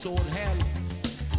soul hell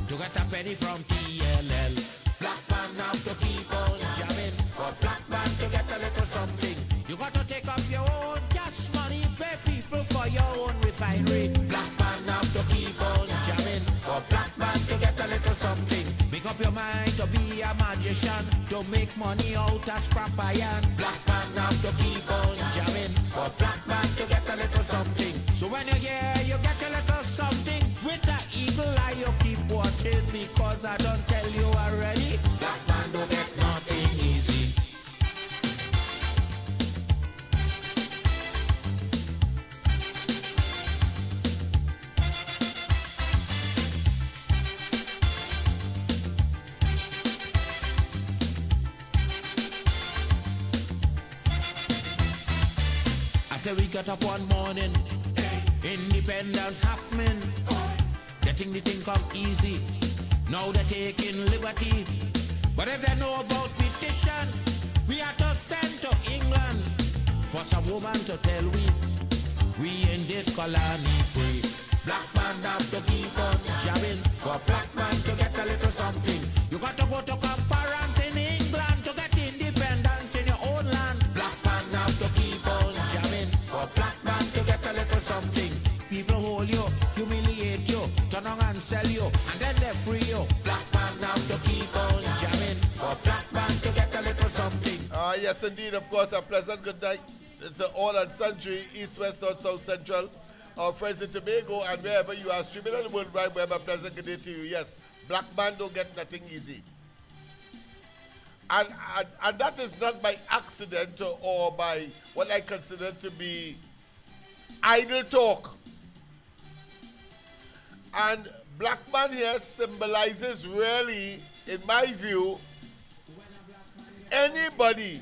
to get a penny from TLL. Black man have to keep on jamming. For black man to get a little something, you got to take up your own cash money, pay people for your own refinery. Black man have to keep on jamming. For black man to get a little something, make up your mind to be a magician, to make money out of scrap iron. Black man have to keep on jamming. For black man to get a little something. So when you hear you get a little something, with that eagle eye you keep watching, because I don't tell you already, black man don't get nothing easy. I say we got up one morning, independence happening, getting the thing come easy. Now they're taking liberty, but if they know about petition, we have to send to England for some woman to tell we in this colony free. Black man have to keep on jabbing, for black man to get a little something. You got to go to conference in England to get independence in your own land. Black man have to keep on jamming, for black man to get a little something. People hold you, humiliate you, turn on and sell you, and then they free you. Black man have to keep on jamming, for black man to get a little something. Yes, indeed, of course, a pleasant good night. It's all and sundry, east, west, north, south, central. Our friends in Tobago and wherever you are streaming on the world wide web, a pleasant good day to you. Yes, black man don't get nothing easy. And that is not by accident or by what I consider to be idle talk. And black man here symbolizes really, in my view, anybody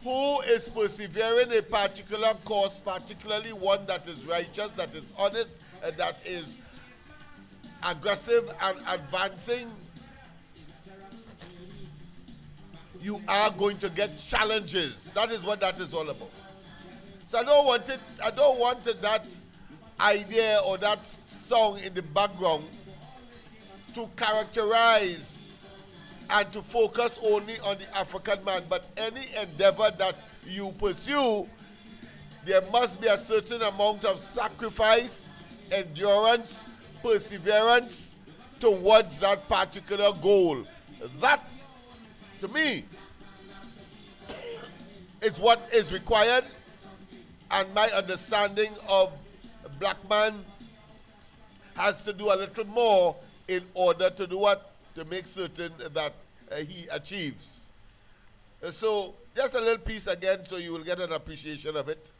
who is persevering a particular cause, particularly one that is righteous, that is honest, and that is aggressive and advancing, you are going to get challenges. That is what that is all about. So I don't want that idea or that song in the background to characterize and to focus only on the African man, but any endeavor that you pursue, there must be a certain amount of sacrifice, endurance, perseverance towards that particular goal. That, to me, is what is required, and my understanding of black man has to do a little more in order to do what? To make certain that he achieves. So just a little piece again so you will get an appreciation of it.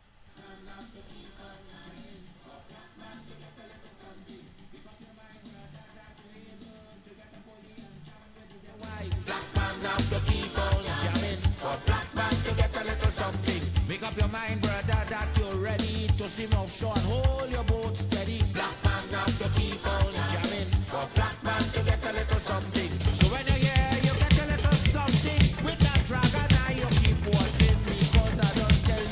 Black man have to keep on jamming, for black man to get a little something. Make up your mind, brother, that you're ready to swim offshore and hold your boat steady. Black man have to keep on jamming, for black man to get a little something. So when you hear you get a little something, with that dragon eye you keep watching, because I don't tell you.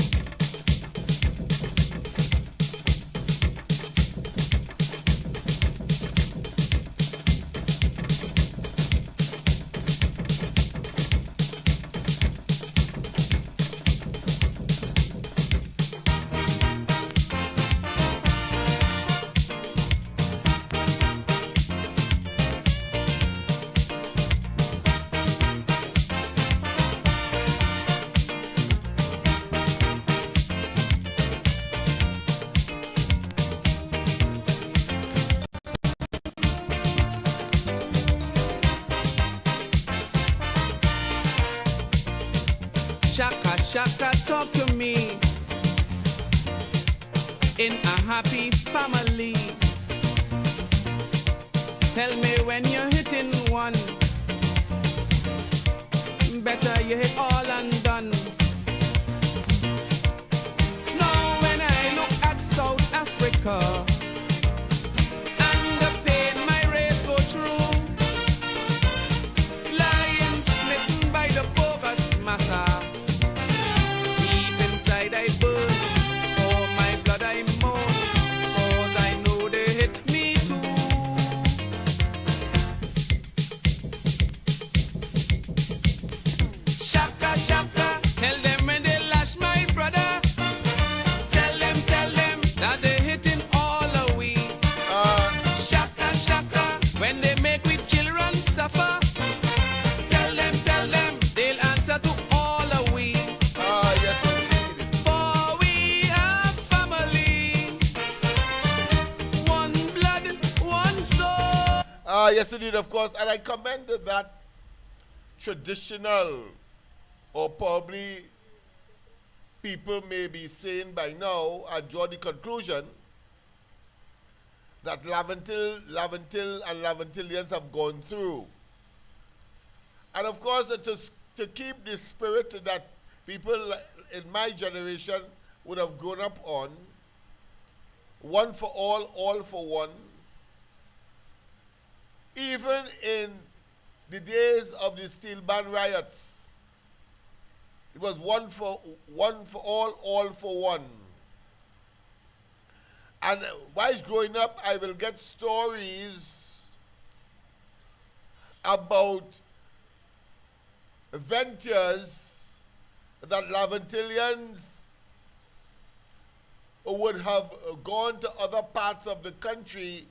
Shaka, talk to me. In a happy family, tell me when you're hitting one, better you hit all and done. Now when I look at South Africa and the pain my race go through, lying smitten by the bogus massa. I burn, for my blood I mourn, 'cause I know they hit me Yes, indeed, of course. And I commended that traditional, or probably people may be saying by now and draw the conclusion that Laventil and Laventillians have gone through. And of course, to keep the spirit that people in my generation would have grown up on, one for all for one, even in the days of the steel band riots, it was one for all for one. And whilst growing up, I will get stories about ventures that Laventillians would have gone to other parts of the country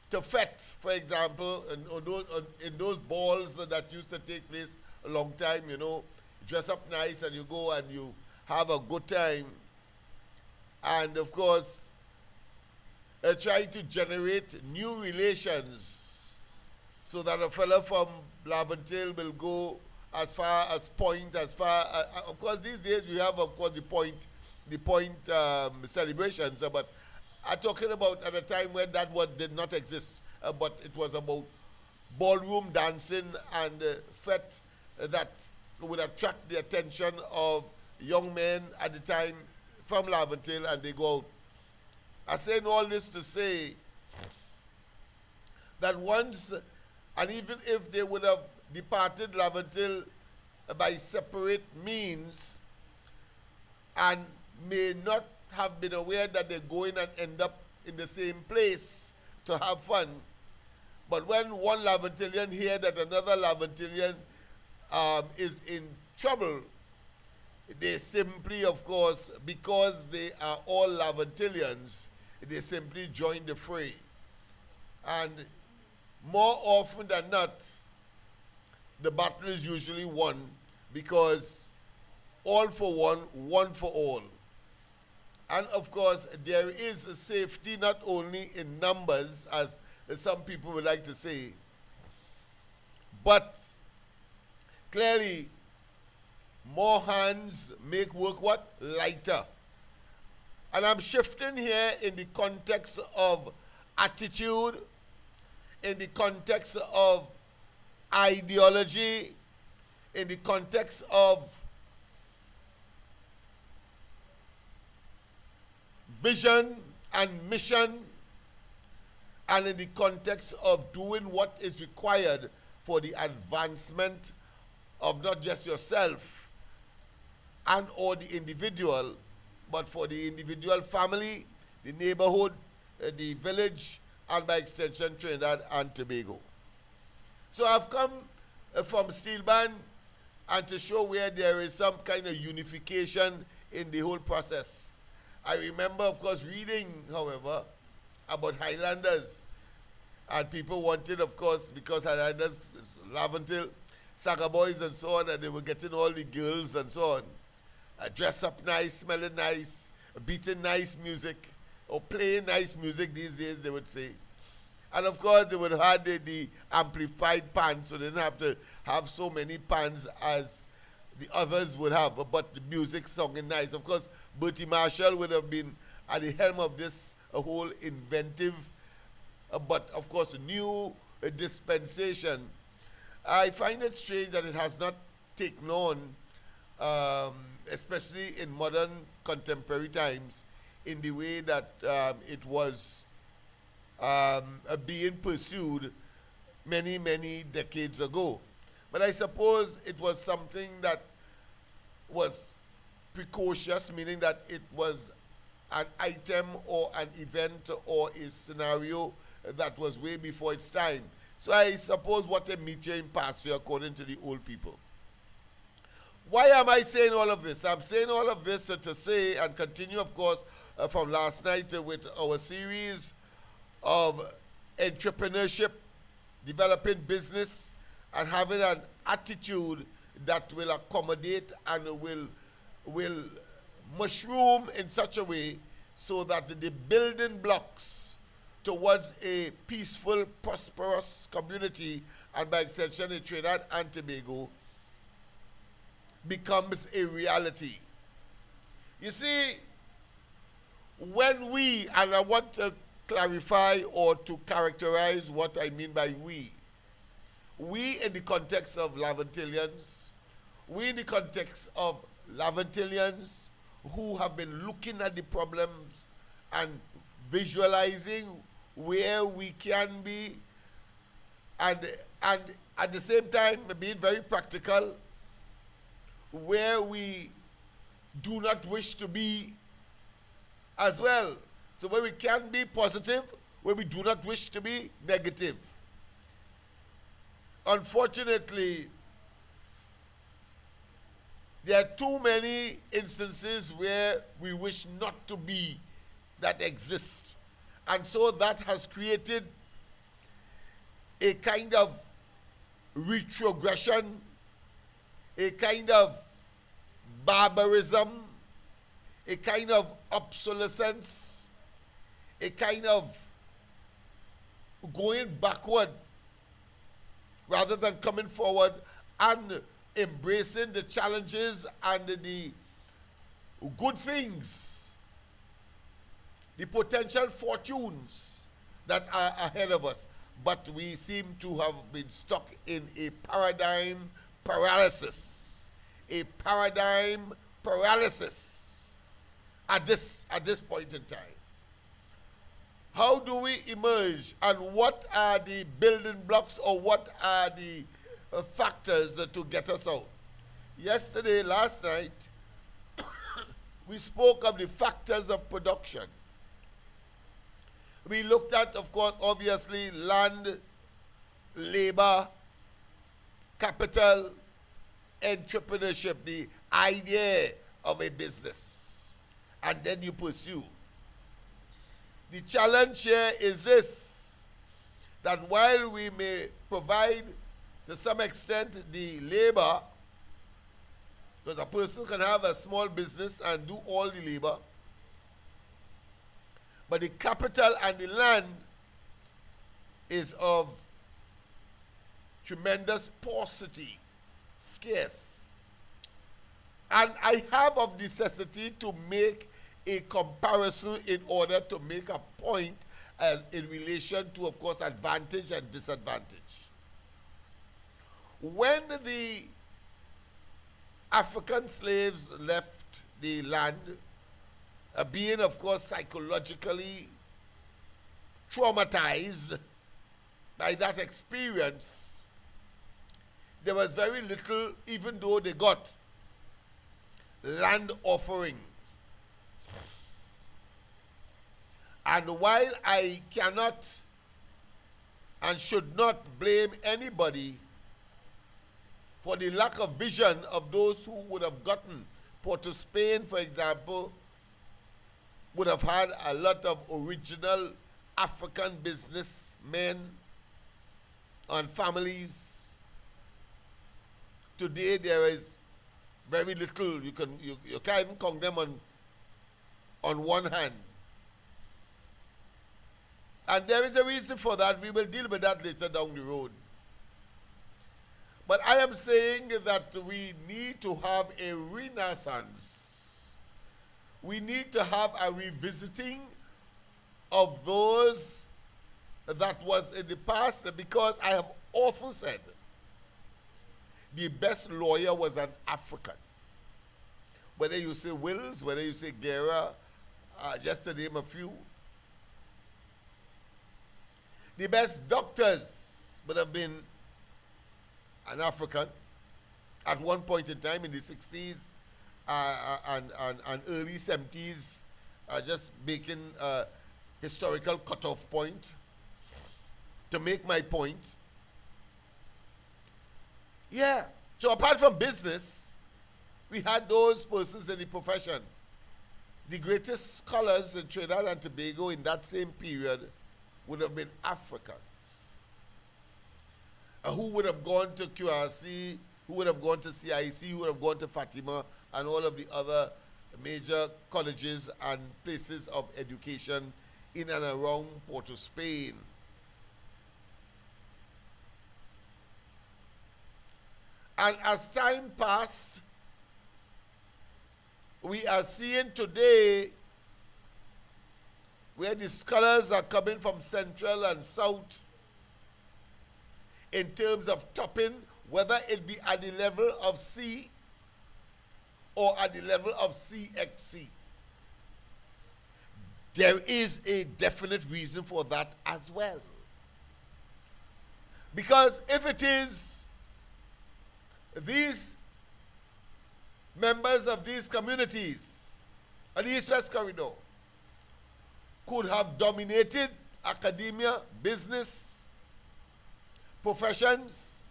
to fete, for example, in those balls that used to take place a long time, you know, dress up nice and you go and you have a good time. And of course, try to generate new relations so that a fellow from Laventil will go as far as Point, of course, these days we have, of course, the Point celebrations, but I'm talking about at a time when that did not exist, but it was about ballroom dancing and fete that would attract the attention of young men at the time from Laventil, and they go out. I'm saying all this to say that once, and even if they would have departed Laventil by separate means and may not have been aware that they're going and end up in the same place to have fun, but when one Laventillian hear that another Laventillian is in trouble, they simply, of course, because they are all Laventillians, they simply join the fray. And more often than not, the battle is usually won because all for one for all. And of course, there is a safety not only in numbers, as some people would like to say, but clearly, more hands make work what? Lighter. And I'm shifting here in the context of attitude, in the context of ideology, in the context of vision and mission, and in the context of doing what is required for the advancement of not just yourself and or the individual, but for the individual family, the neighborhood, the village, and by extension Trinidad and Tobago. So I've come from steel band and to show where there is some kind of unification in the whole process. I remember, of course, reading, however, about Highlanders, and people wanted, of course, because Highlanders, Laventil, Saga Boys and so on, and they were getting all the girls and so on. Dress up nice, smelling nice, beating nice music, or playing nice music these days, they would say. And of course, they would have the amplified pans, so they didn't have to have so many pans as the others would have, but the music sounding nice. Of course, Bertie Marshall would have been at the helm of this whole inventive, but of course, new dispensation. I find it strange that it has not taken on, especially in modern contemporary times, in the way that it was being pursued many, many decades ago. But I suppose it was something that was precocious, meaning that it was an item or an event or a scenario that was way before its time. So I suppose what a meteor in pasture, according to the old people. Why am I saying all of this? I'm saying all of this to say and continue, of course, from last night with our series of entrepreneurship, developing business, and having an attitude that will accommodate and will mushroom in such a way so that the building blocks towards a peaceful, prosperous community, and by extension in Trinidad and Tobago, becomes a reality. You see, when we, and I want to clarify or to characterize what I mean by we in the context of Lavantillians, we in the context of Lavantillians who have been looking at the problems and visualizing where we can be, and at the same time being very practical where we do not wish to be as well. So where we can be positive, where we do not wish to be negative. Unfortunately, there are too many instances where we wish not to be that exist. And so that has created a kind of retrogression, a kind of barbarism, a kind of obsolescence, a kind of going backward rather than coming forward and embracing the challenges and the good things, the potential fortunes that are ahead of us. But we seem to have been stuck in a paradigm paralysis. A paradigm paralysis at this point in time. How do we emerge, and what are the building blocks, or what are the factors to get us out? Last night, we spoke of the factors of production. We looked at, of course, obviously, land, labor, capital, entrepreneurship, the idea of a business, and then you pursue. The challenge here is this, that while we may provide to some extent the labor, because a person can have a small business and do all the labor, but the capital and the land is of tremendous paucity, scarce. And I have of necessity to make a comparison in order to make a point in relation to, of course, advantage and disadvantage. When the African slaves left the land, being, of course, psychologically traumatized by that experience, there was very little, even though they got land offerings. And while I cannot and should not blame anybody for the lack of vision of those who would have gotten, Port of Spain, for example, would have had a lot of original African businessmen and families. Today there is very little. You can't even count them on one hand. And there is a reason for that. We will deal with that later down the road. But I am saying that we need to have a renaissance. We need to have a revisiting of those that was in the past, because I have often said the best lawyer was an African. Whether you say Wills, whether you say Guerra, just to name a few. The best doctors would have been an African at one point in time in the 60s and early 70s, just making a historical cutoff point to make my point. Yeah, so apart from business, we had those persons in the profession. The greatest scholars in Trinidad and Tobago in that same period would have been Africans, who would have gone to QRC, who would have gone to CIC, who would have gone to Fatima, and all of the other major colleges and places of education in and around Port of Spain. And as time passed, we are seeing today where the scholars are coming from central and south in terms of topping, whether it be at the level of C or at the level of CXC. There is a definite reason for that as well. Because if it is these members of these communities, and the East-West Corridor, could have dominated academia, business, professions,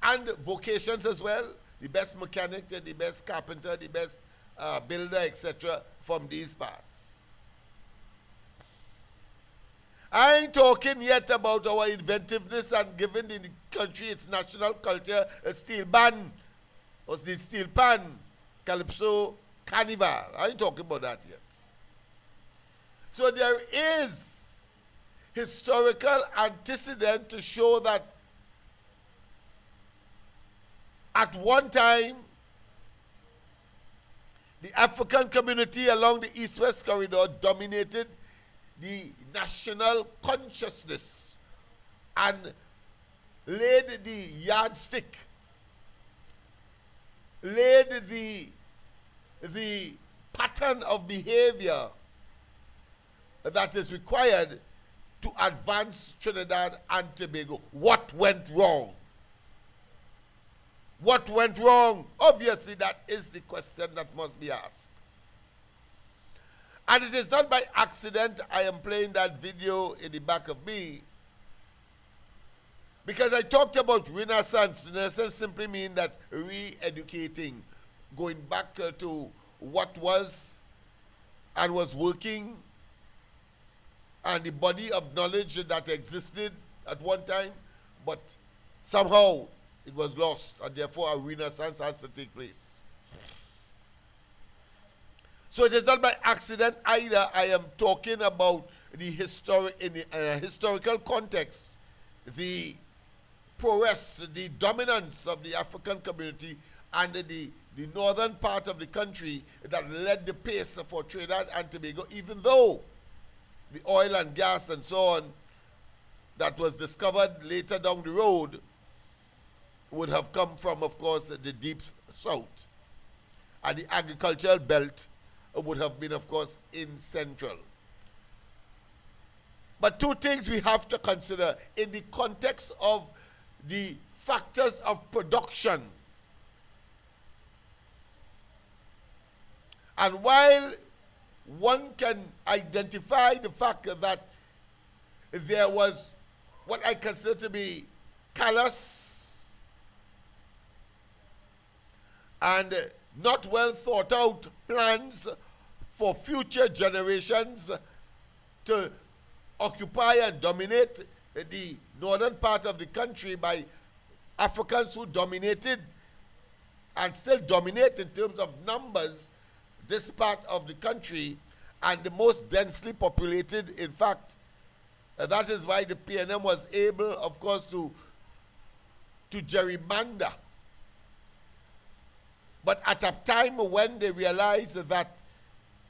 and vocations as well, the best mechanic, the best carpenter, the best builder, etc., from these parts. I ain't talking yet about our inventiveness and giving the country its national culture, a steel band, or the steel pan, calypso, carnival. I ain't talking about that yet. So there is historical antecedent to show that at one time, the African community along the East-West Corridor dominated the national consciousness and laid the yardstick, laid the pattern of behavior that is required to advance Trinidad and Tobago. What went wrong? What went wrong? Obviously, that is the question that must be asked. And it is not by accident I am playing that video in the back of me, because I talked about Renaissance. Renaissance simply means that re-educating, going back to what was and was working, and the body of knowledge that existed at one time, but somehow it was lost, and therefore a Renaissance has to take place. So it is not by accident either I am talking about the in a historical context, the prowess, the dominance of the African community and the northern part of the country that led the pace for Trinidad and Tobago, even though the oil and gas and so on that was discovered later down the road would have come from, of course, the deep south. And the agricultural belt would have been, of course, in central. But two things we have to consider in the context of the factors of production. And while one can identify the fact that there was what I consider to be callous and not well thought out plans for future generations to occupy and dominate the northern part of the country by Africans who dominated and still dominate in terms of numbers this part of the country, and the most densely populated, in fact. That is why the PNM was able, of course, to gerrymander. But at a time when they realized that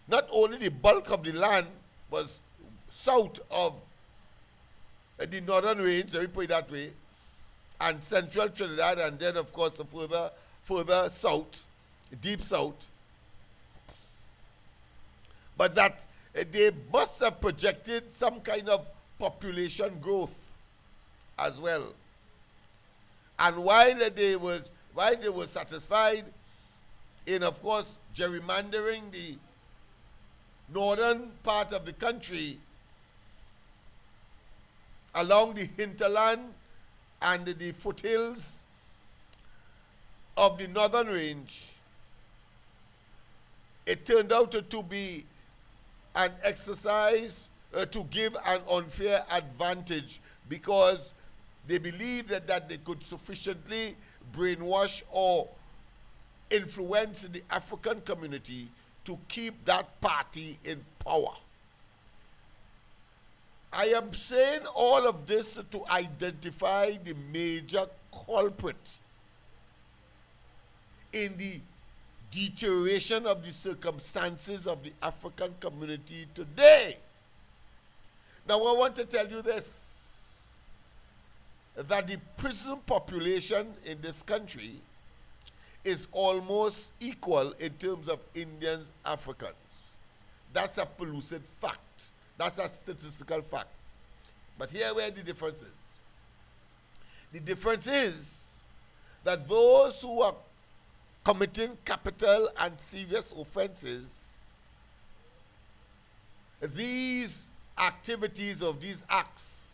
not only the bulk of the land was south of the northern range, let me put it that way, and central Trinidad, and then, of course, the further south, deep south, but that they must have projected some kind of population growth as well. And while they were satisfied in, of course, gerrymandering the northern part of the country along the hinterland and the foothills of the northern range, it turned out to be an exercise to give an unfair advantage, because they believed that they could sufficiently brainwash or influence the African community to keep that party in power. I am saying all of this to identify the major culprit in the deterioration of the circumstances of the African community today. Now I want to tell you this, that the prison population in this country is almost equal in terms of Indians, Africans. That's a pellucid fact. That's a statistical fact. But here where the difference is. The difference is that those who are committing capital and serious offenses, these activities of these acts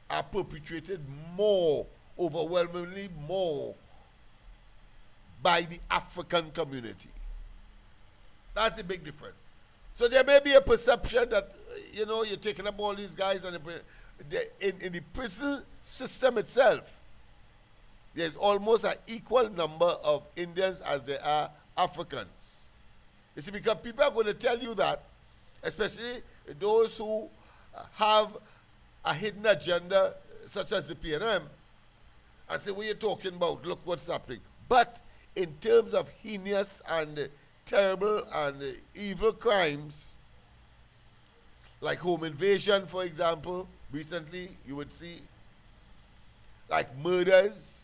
are perpetrated more, overwhelmingly more, by the African community. That's a big difference. So there may be a perception that, you're taking up all these guys, and in the prison system itself, there's almost an equal number of Indians as there are Africans. You see, because people are going to tell you that, especially those who have a hidden agenda, such as the PNM, and say, what are you talking about? Look what's happening. But in terms of heinous and terrible and evil crimes, like home invasion, for example, recently you would see, like murders,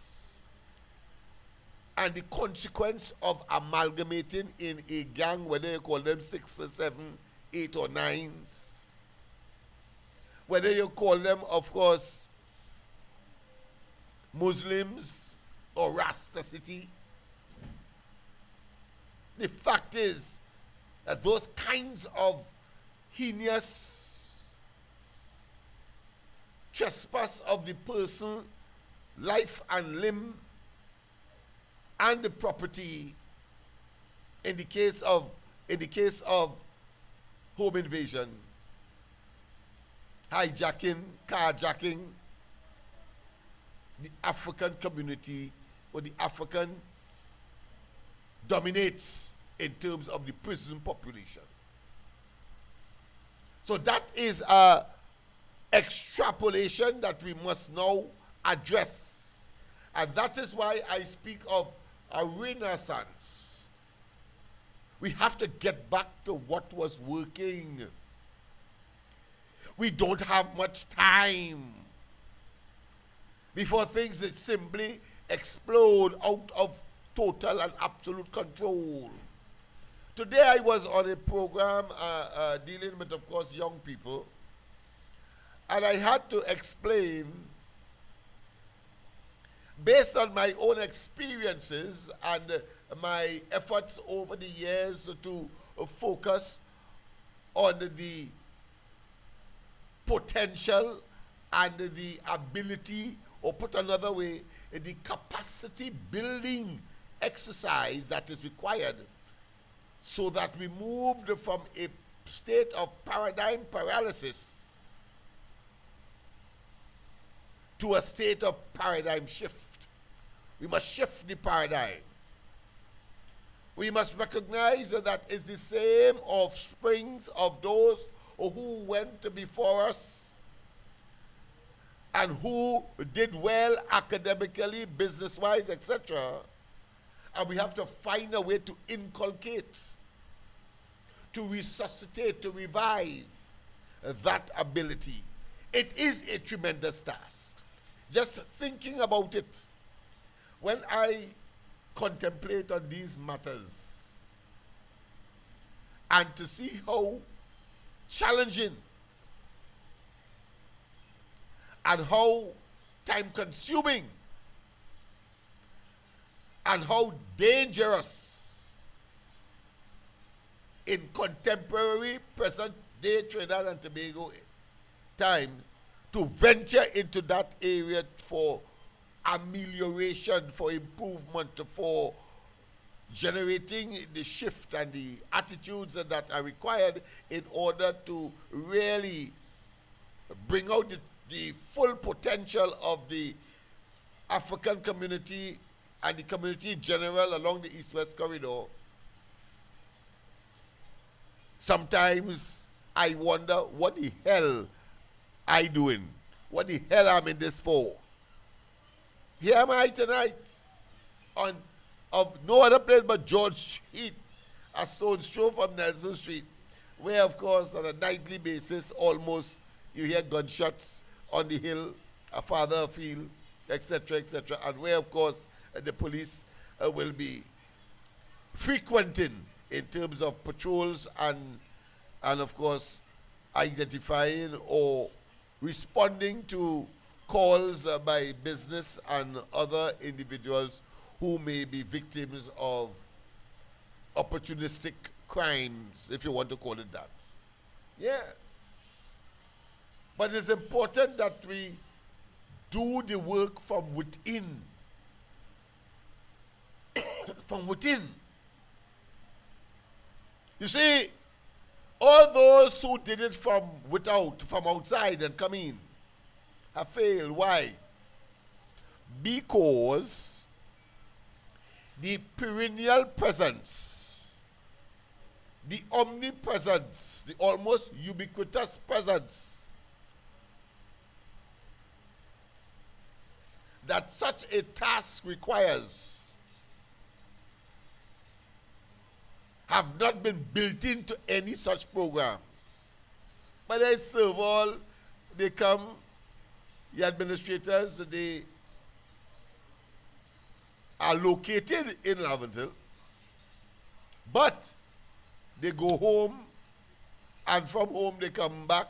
and the consequence of amalgamating in a gang, whether you call them 6 or 7, 8 or 9s, whether you call them, of course, Muslims or Rasta City. The fact is that those kinds of heinous trespass of the person, life and limb, and the property, in the case of home invasion, hijacking, carjacking, the African community or the African dominates in terms of the prison population. So that is a extrapolation that we must now address. And that is why I speak of a renaissance. We have to get back to what was working. We don't have much time before things that simply explode out of total and absolute control. Today I was on a program dealing with, of course, young people, and I had to explain, based on my own experiences and my efforts over the years to focus on the potential and the ability, or put another way, the capacity building exercise that is required, so that we moved from a state of paradigm paralysis to a state of paradigm shift. We must shift the paradigm. We must recognize that it's the same offsprings of those who went before us and who did well academically, business-wise, etc. And we have to find a way to inculcate, to resuscitate, to revive that ability. It is a tremendous task. Just thinking about it, when I contemplate on these matters, and to see how challenging and how time-consuming and how dangerous in contemporary present-day Trinidad and Tobago time to venture into that area for amelioration, for improvement, for generating the shift and the attitudes that are required in order to really bring out the full potential of the African community and the community in general along the East-West corridor. Sometimes I wonder what the hell I doing. What the hell I'm in this for? Here am I tonight of no other place but George Street, a stone's throw from Nelson Street, where of course on a nightly basis almost you hear gunshots on the hill, a farther afield, etc., etc., and where of course the police will be frequenting in terms of patrols and of course identifying or responding to calls by business and other individuals who may be victims of opportunistic crimes, if you want to call it that. Yeah. But it's important that we do the work from within. From within. You see, all those who did it from without, from outside and come in, have failed. Why? Because the perennial presence, the omnipresence, the almost ubiquitous presence that such a task requires have not been built into any such programs. But they serve all, they come, the administrators, they are located in Laventille, but they go home, and from home they come back,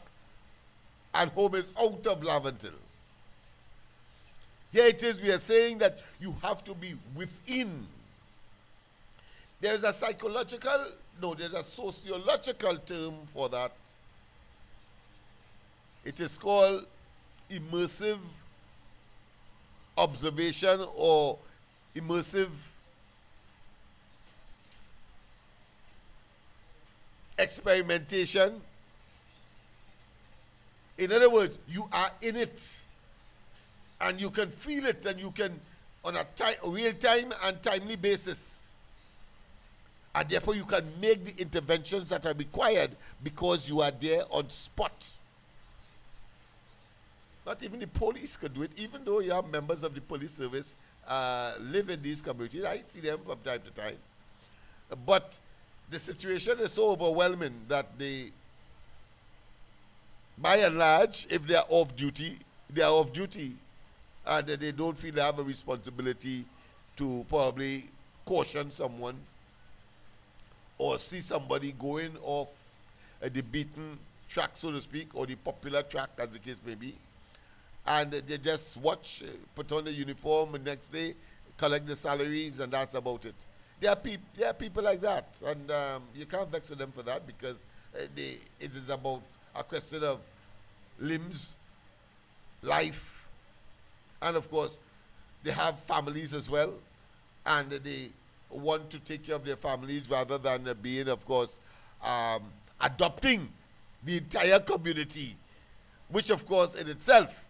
and home is out of Laventille. Here it is, we are saying that you have to be within. There's a psychological, no, there's a sociological term for that. It is called immersive observation or immersive experimentation. In other words, you are in it and you can feel it, and you can on a real-time and timely basis, and therefore you can make the interventions that are required because you are there on spot. Not even the police could do it, even though you have members of the police service live in these communities. I see them from time to time. But the situation is so overwhelming that they, by and large, if they are off duty, they are off duty, and they don't feel they have a responsibility to probably caution someone or see somebody going off the beaten track, so to speak, or the popular track, as the case may be. And they just watch, put on the uniform, the next day, collect the salaries, and that's about it. There are people like that, and you can't vex with them for that, because it is about a question of limbs, life, and of course, they have families as well, and they want to take care of their families rather than being, of course, adopting the entire community, which, of course, in itself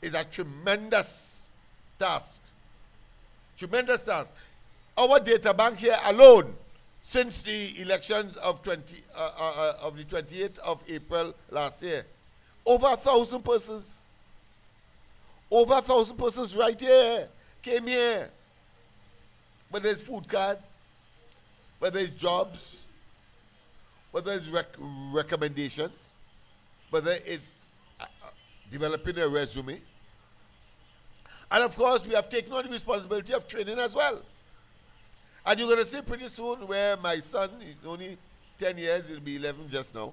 is a tremendous task. Tremendous task. Our data bank here alone, since the elections of the 28th of April last year, over 1,000 persons. Over 1,000 persons right here came here. Whether it's food card, whether it's jobs, whether it's recommendations, whether it's developing a resume. And of course, we have taken on the responsibility of training as well. And you're going to see pretty soon where my son, he's only 10 years, he'll be 11 just now,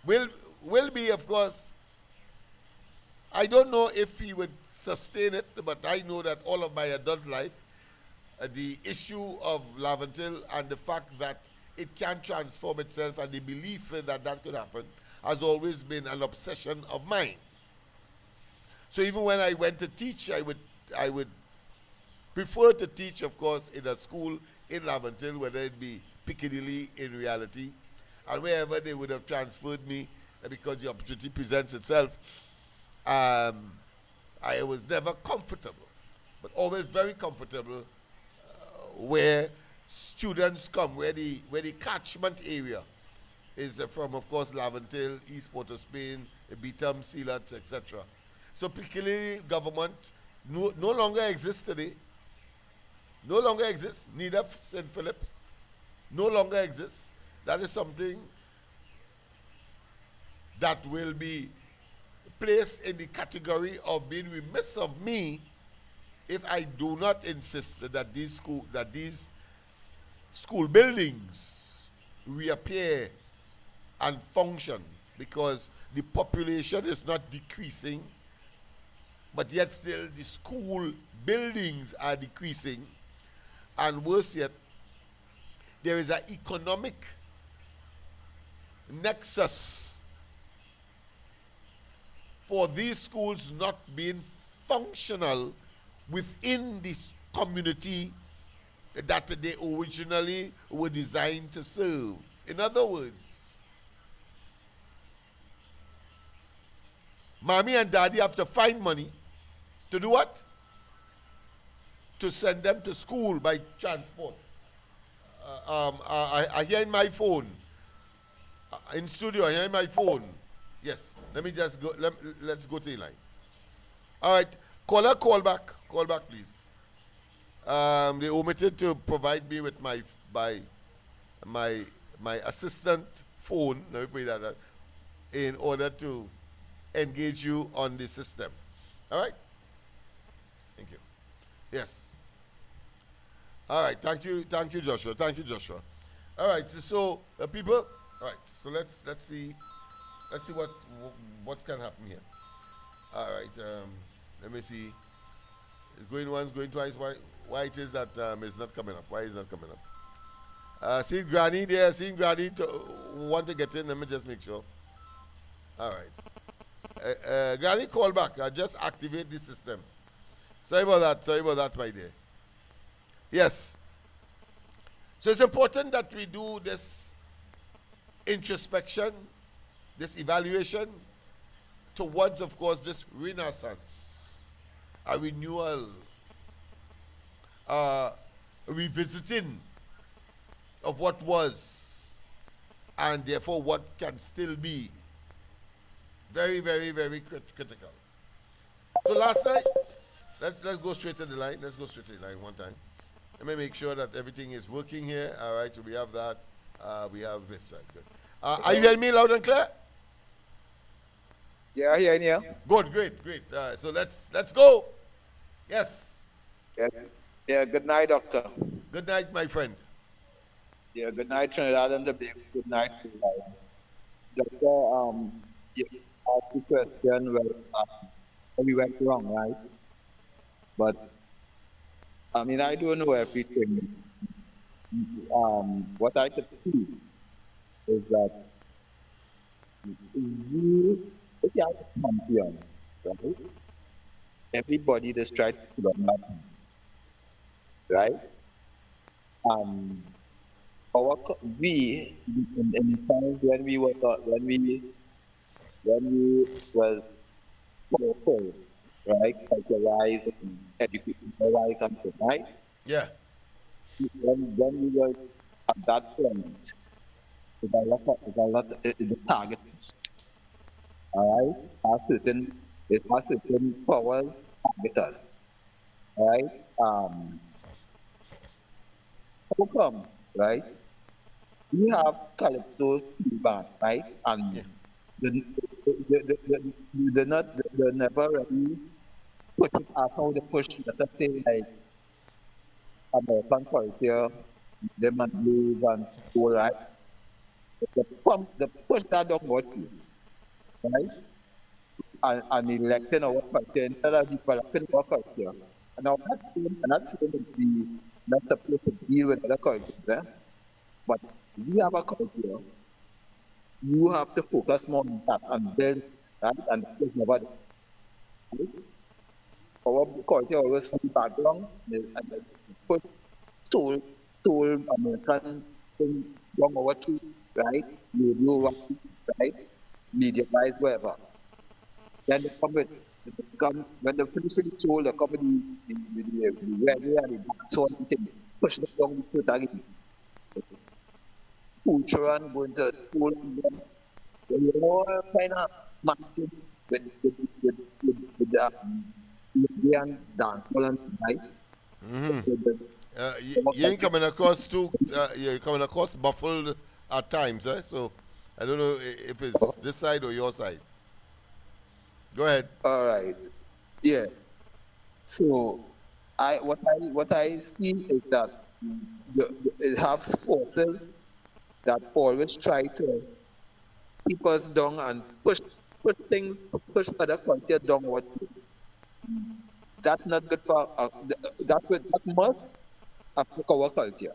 will be, of course, I don't know if he would sustain it, but I know that all of my adult life, the issue of Laventille and the fact that it can transform itself and the belief that that could happen has always been an obsession of mine. So even when I went to teach, I would prefer to teach, of course, in a school in Laventille, whether it be Piccadilly in reality, and wherever they would have transferred me, because the opportunity presents itself. I was never comfortable, but always very comfortable where students come, where the catchment area is from, of course, Laventille, East Port of Spain, Beetham, Sealots, etc. So particularly government no longer exists today. No longer exists. Neither St. Philip's no longer exists. That is something that will be placed in the category of being remiss of me if I do not insist that these school buildings reappear and function, because the population is not decreasing, but yet still the school buildings are decreasing, and worse yet, there is an economic nexus for these schools not being functional within this community that they originally were designed to serve. In other words, mommy and daddy have to find money to do what? To send them to school by transport. I hear in my phone, in studio, I hear in my phone. Yes, let me just go, let's go to the line. All right, caller, call back, please. They omitted to provide me with my assistant phone, let me put that, in order to engage you on the system. All right? Thank you. Yes. All right, thank you, Joshua. Thank you, Joshua. All right, so people, all right, so let's see what can happen here. All right, let me see. It's going once, going twice. Why it is that it's not coming up? Why is it not coming up? See Granny there. Seeing Granny want to get in. Let me just make sure. All right. Granny, call back. Just activate the system. Sorry about that, my dear. Yes. So it's important that we do this introspection, this evaluation towards, of course, this renaissance, a renewal, revisiting of what was, and therefore what can still be. Very, very, very critical. So last night, let's go straight to the line. Let's go straight to the line one time. Let me make sure that everything is working here. All right, so we have that. We have this. Good. Are you hearing me loud and clear? Yeah, I hear you. Good, great. So let's go. Yes. Yeah, good night, Doctor. Good night, my friend. Yeah, good night, Trinidad and Tobago. Good night. Doctor, you asked the question where we went wrong, right? But I mean, I don't know everything. What I could see is that if you have a champion, right? Everybody just tried to put on that, right? We in the times when we were was powerful, right? Culture-wise and education-wise, something, right? Yeah. When we was at that point, the targets, all right? It has certain power targeters, all right? How come, right? We have Calypso band, right? And Yeah. they never really push it as how they push, let's say, like American culture, them and blues and all, right? The push that don't work, right? And electing our culture instead of developing our culture. And now that's going to be not supposed to deal with other cultures, eh? But we have a culture. You have to focus more on that and build, right? And push nobody. Right? Our culture always from background and put soul American thing wrong over to, right? Radio, right? Media guys, whatever. Then they come with Come when the finish with the shoulder, come with the where they are the sort of thing, push them down the foot again. Push run, go into pull and just you know kind of matches with the Indian dance, right? With the You ain't coming across you're coming across muffled at times, eh? So I don't know if it's this side or your side. Go ahead. all right, yeah. So what I see is that it have forces that always try to keep us down and push other culture downward. That's not good for that must affect our culture.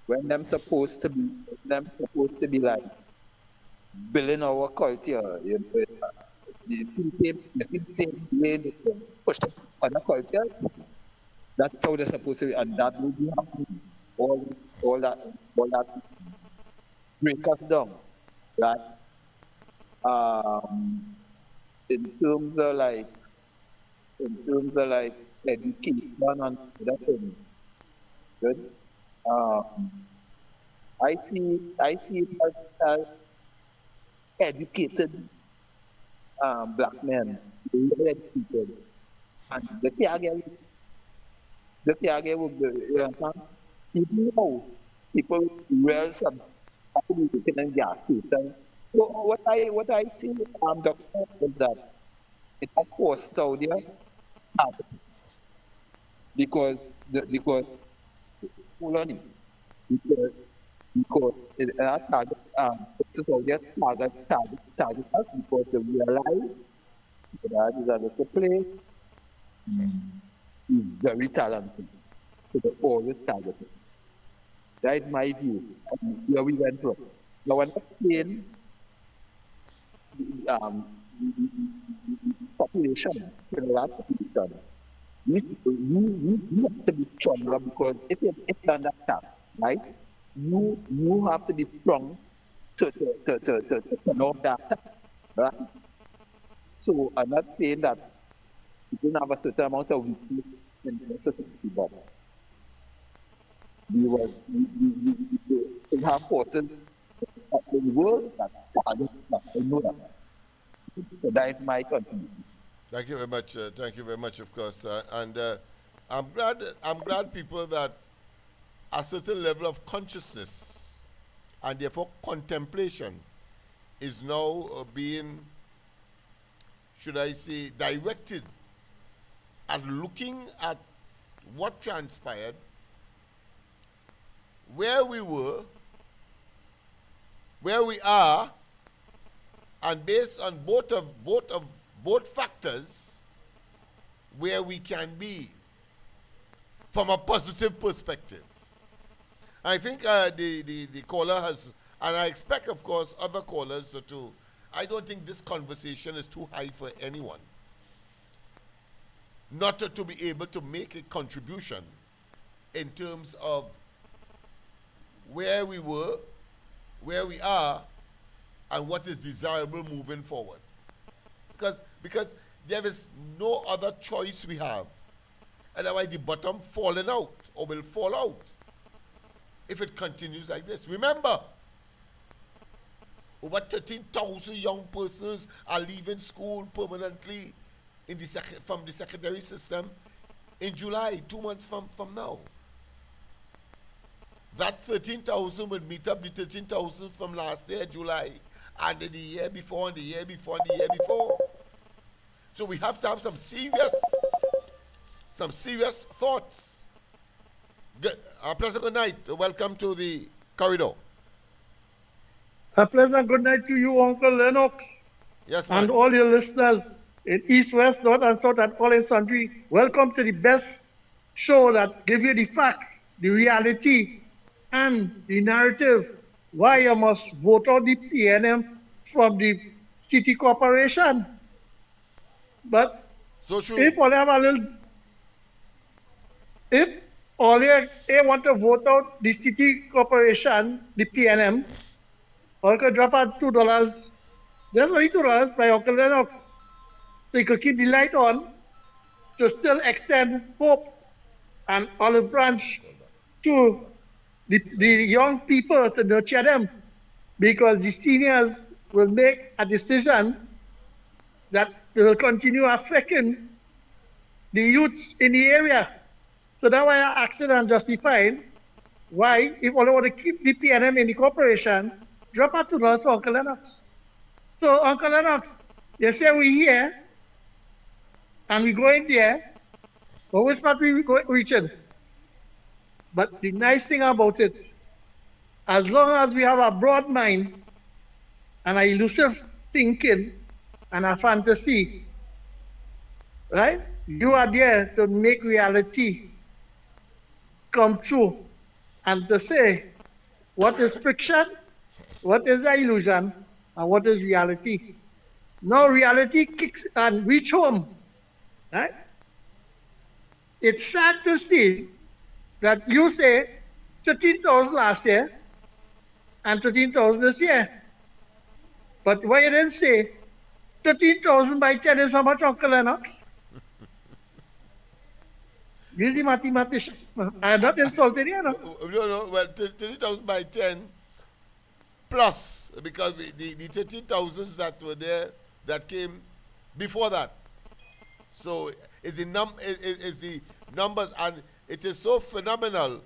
When them supposed to be like building our culture. The same way they push other cultures. That's how they're supposed to be, and that will be happening. All, all that, all that break us down, right? Um, in terms of like, education and other things, good. Um, I see it as educated black men, well educated, and the care will be, you understand? Even now, people wear some looking and gas station. So what I see doctor is that it of course Saudi because because hold on because it target Saudi target us because they realize that is a little place is very talented. So they always target it. That is my view. Where we went from. Now I'm not saying um, population, general population. You have to be stronger because if you're under attack, right? You have to be strong to know that attack, right? So I'm not saying that you don't have a certain amount of weakness in the society, but we have forces in the world that target that. I know that. So that is my contribution. Thank you very much. Thank you very much, of course. And I'm glad people that a certain level of consciousness and therefore contemplation is now being, should I say, directed at looking at what transpired, where we were, where we are, and based on both factors, where we can be from a positive perspective. I think the caller has, and I expect, of course, other callers to. I don't think this conversation is too high for anyone not to be able to make a contribution in terms of where we were, where we are, and what is desirable moving forward. Because there is no other choice we have. Otherwise the bottom falling out or will fall out if it continues like this. Remember, over 13,000 young persons are leaving school permanently in from the secondary system in July, 2 months from now. That 13,000 would meet up the 13,000 from last year, July, and the year before, and the year before, and the year before. So we have to have some serious thoughts. Good. A pleasant good night. Welcome to the corridor. A pleasant good night to you, Uncle Lennox. Yes, man. And all your listeners in East, West, North, and South, and all in sundry. Welcome to the best show that give you the facts, the reality, and the narrative why you must vote out the PNM from the city corporation. But so true. if all have a little, if all you want to vote out the city corporation, the PNM, or could drop out $2. There's only $2 by Uncle Lennox. So he could keep the light on to still extend hope and olive branch to the young people to nurture them, because the seniors will make a decision that will continue affecting the youths in the area. So that's why I asked and justified why, if we want to keep the PNM in the corporation, drop out to us for Uncle Lennox. So Uncle Lennox, they say we here and we go in there, but which part we go reaching? But the nice thing about it, as long as we have a broad mind and a elusive thinking and a fantasy, right? You are there to make reality come true and to say what is fiction, what is illusion, and what is reality. Now reality kicks and reach home, right? It's sad to see that you say 13,000 last year and 13,000 this year. But why you didn't say 13,000 by 10 is how much, Uncle Lennox? You're the mathematician. I'm not insulting you, no? No, well, 30,000 by 10 plus, because the 13,000s that were there that came before that. So it's the numbers, and it is so phenomenal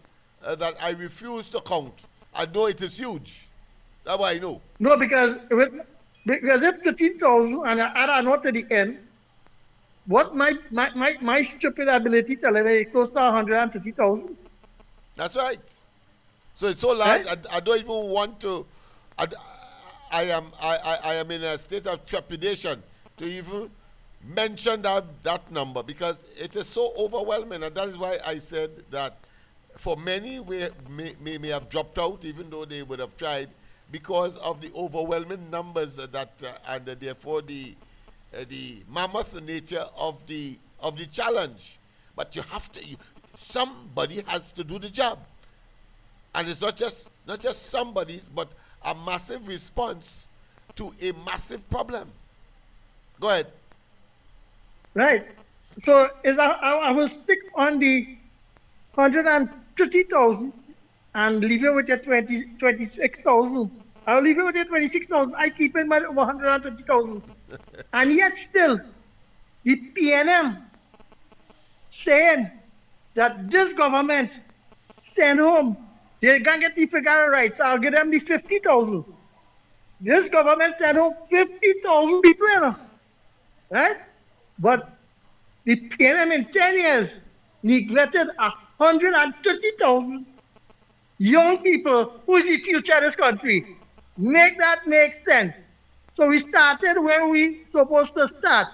that I refuse to count. I know it is huge. That's why I know. No, because if 13,000 and I add a note to the end, what my stupid ability telling me close to 130,000. That's right. So it's so large. Right? I don't even want to. I am in a state of trepidation to even mention that number, because it is so overwhelming, and that is why I said that for many we may have dropped out, even though they would have tried, because of the overwhelming numbers and therefore the mammoth nature of the challenge. But you have to. Somebody has to do the job, and it's not just somebody's, but a massive response to a massive problem. Go ahead. Right. So I will stick on the 130,000 and leave it with the 26,000. I'll leave it with the 26,000. I keep in mind over 130,000. And yet still, the PNM saying that this government send home, they can't get the figure right, so I'll give them the 50,000. This government sent home 50,000 people, you know, right? But the PNM in 10 years neglected 130,000 young people who is the future of this country. Make that make sense. So we started where we supposed to start.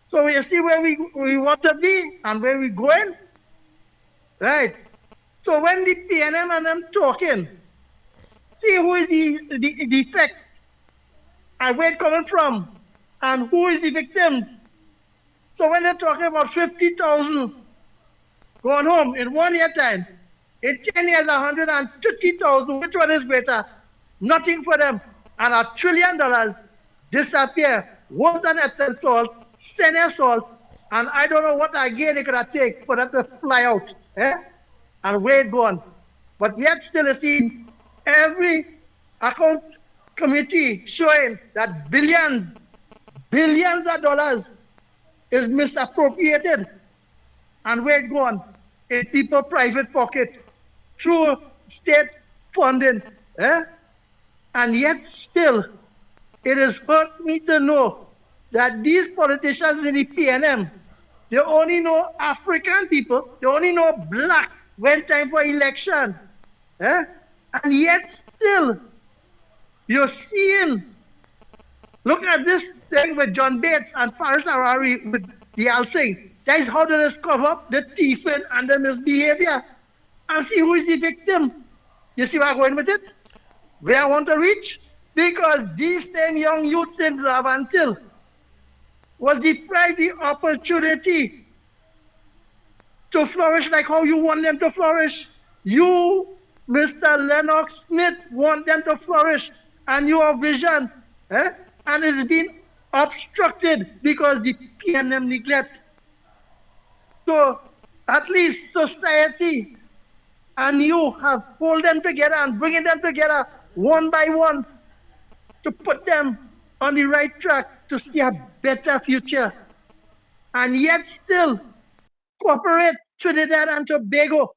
So we see where we want to be and where we're going. Right. So when the PNM and them talking, see who is the effect and where it coming from and who is the victims. So when they're talking about 50,000 going home in 1 year time, in 10 years, 130,000, which one is greater? Nothing for them. And $1 trillion disappear. Worse than Epsom salt, Senate salt, and I don't know what again they could have taken for them to fly out. And where it gone. But yet still you see every accounts committee showing that billions of dollars is misappropriated, and where it gone? In people's private pocket through state funding. And yet still, it has hurt me to know that these politicians in the PNM, they only know African people, they only know black when time for election. And yet still, you're seeing, look at this thing with John Bates and Paris Harari with the Alsing. That is how they discover up the thieving and the misbehavior. And see who is the victim. You see where I'm going with it? Where I want to reach? Because these same young youths in Ravantil was deprived the opportunity to flourish like how you want them to flourish. You, Mr. Lennox Smith, want them to flourish, and your vision, and it's been obstructed because the PNM neglect. So at least society and you have pulled them together and bringing them together one by one to put them on the right track to see a better future. And yet still corporate Trinidad and Tobago,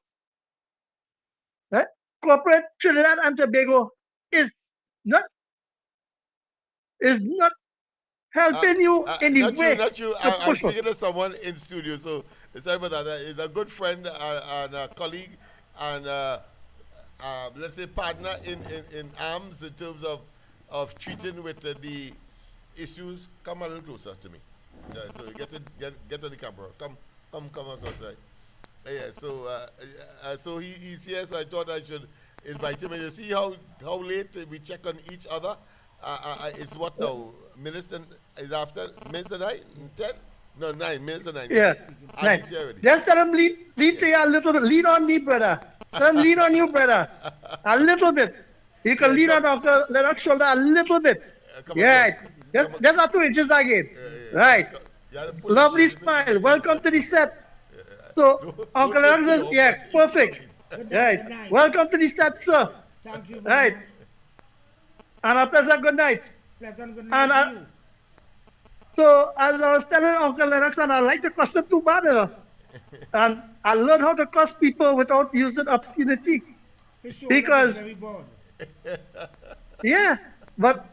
corporate Trinidad and Tobago is not helping you in the Not way you, not you. to I'm push us. speaking to someone in studio, so sorry about that. He's a good friend and a colleague and let's say partner in arms in terms of treating with the issues. Come a little closer to me. Yeah, so you get to the camera. Come across, right? Yeah, so he's here, so I thought I should invite him. And you see how late we check on each other. It's what now? Minutes is after minutes to 9? 10? No, 9 minutes to 9. Yeah. And Right. he's here already. Just tell him lead to you a little bit. Lean on me, brother. Tell him lean on you, brother. A little bit. You can lean on Uncle Lennox shoulder a little bit. Come Yeah. across. Just a 2 inches again. Right. You had to put Lovely it- smile. Welcome to the set. So, Don't Uncle take me Lennox, off. yeah, perfect. Good Right. night. Welcome to the set, sir. Thank you. Right. And a pleasant good night. Pleasant good And night to you. So, as I was telling Uncle Lennox, and I like to cuss him too bad, you know. And I learned how to cuss people without using obscenity. His shoulder because- is very broad. Yeah, but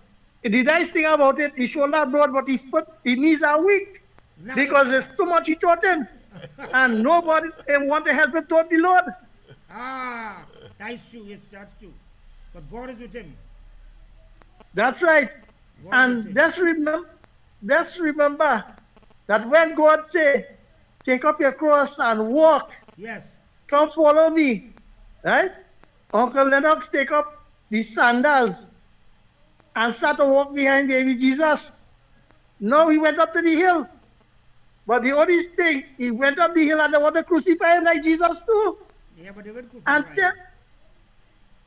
the nice thing about it, his shoulder broad, but his knees are weak. Now- Because there's too much he taught him. And nobody want to help him taught the Lord. Ah, that's true. Yes, that's true. But God is with him. That's right. God is And with him. just remember that when God say, take up your cross and walk, Yes. come follow me, right? Uncle Lennox take up the sandals and start to walk behind baby Jesus. No, he went up to the hill. But the only thing, he went up the hill and they want to crucify him like Jesus too. Yeah, but they will crucify Until,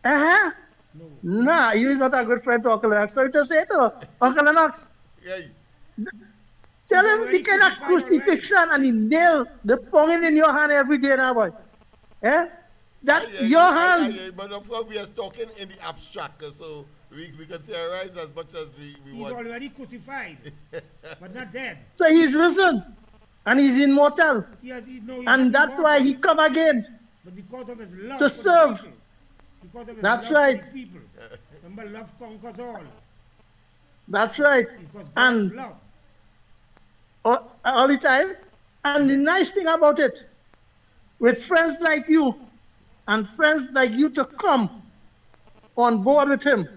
him. No. Nah, he is not a good friend to Uncle Lennox. Sorry to say to Uncle Lennox. Yeah, Tell He's him the already kind of crucified crucifixion and he nail the pounding in your hand every day now, boy. Eh? That your hand. but of course we are talking in the abstract, so we can theorize as much as we He's want. already crucified, but not dead. So he's risen and he's immortal. He's And not that's why he immortal. come again. But because of his love to for serve. the people. Because of his That's love right. for the people. Remember, love conquers all. That's right. Because God And is love. all the time. And the nice thing about it, with friends like you and friends like you to come on board with him,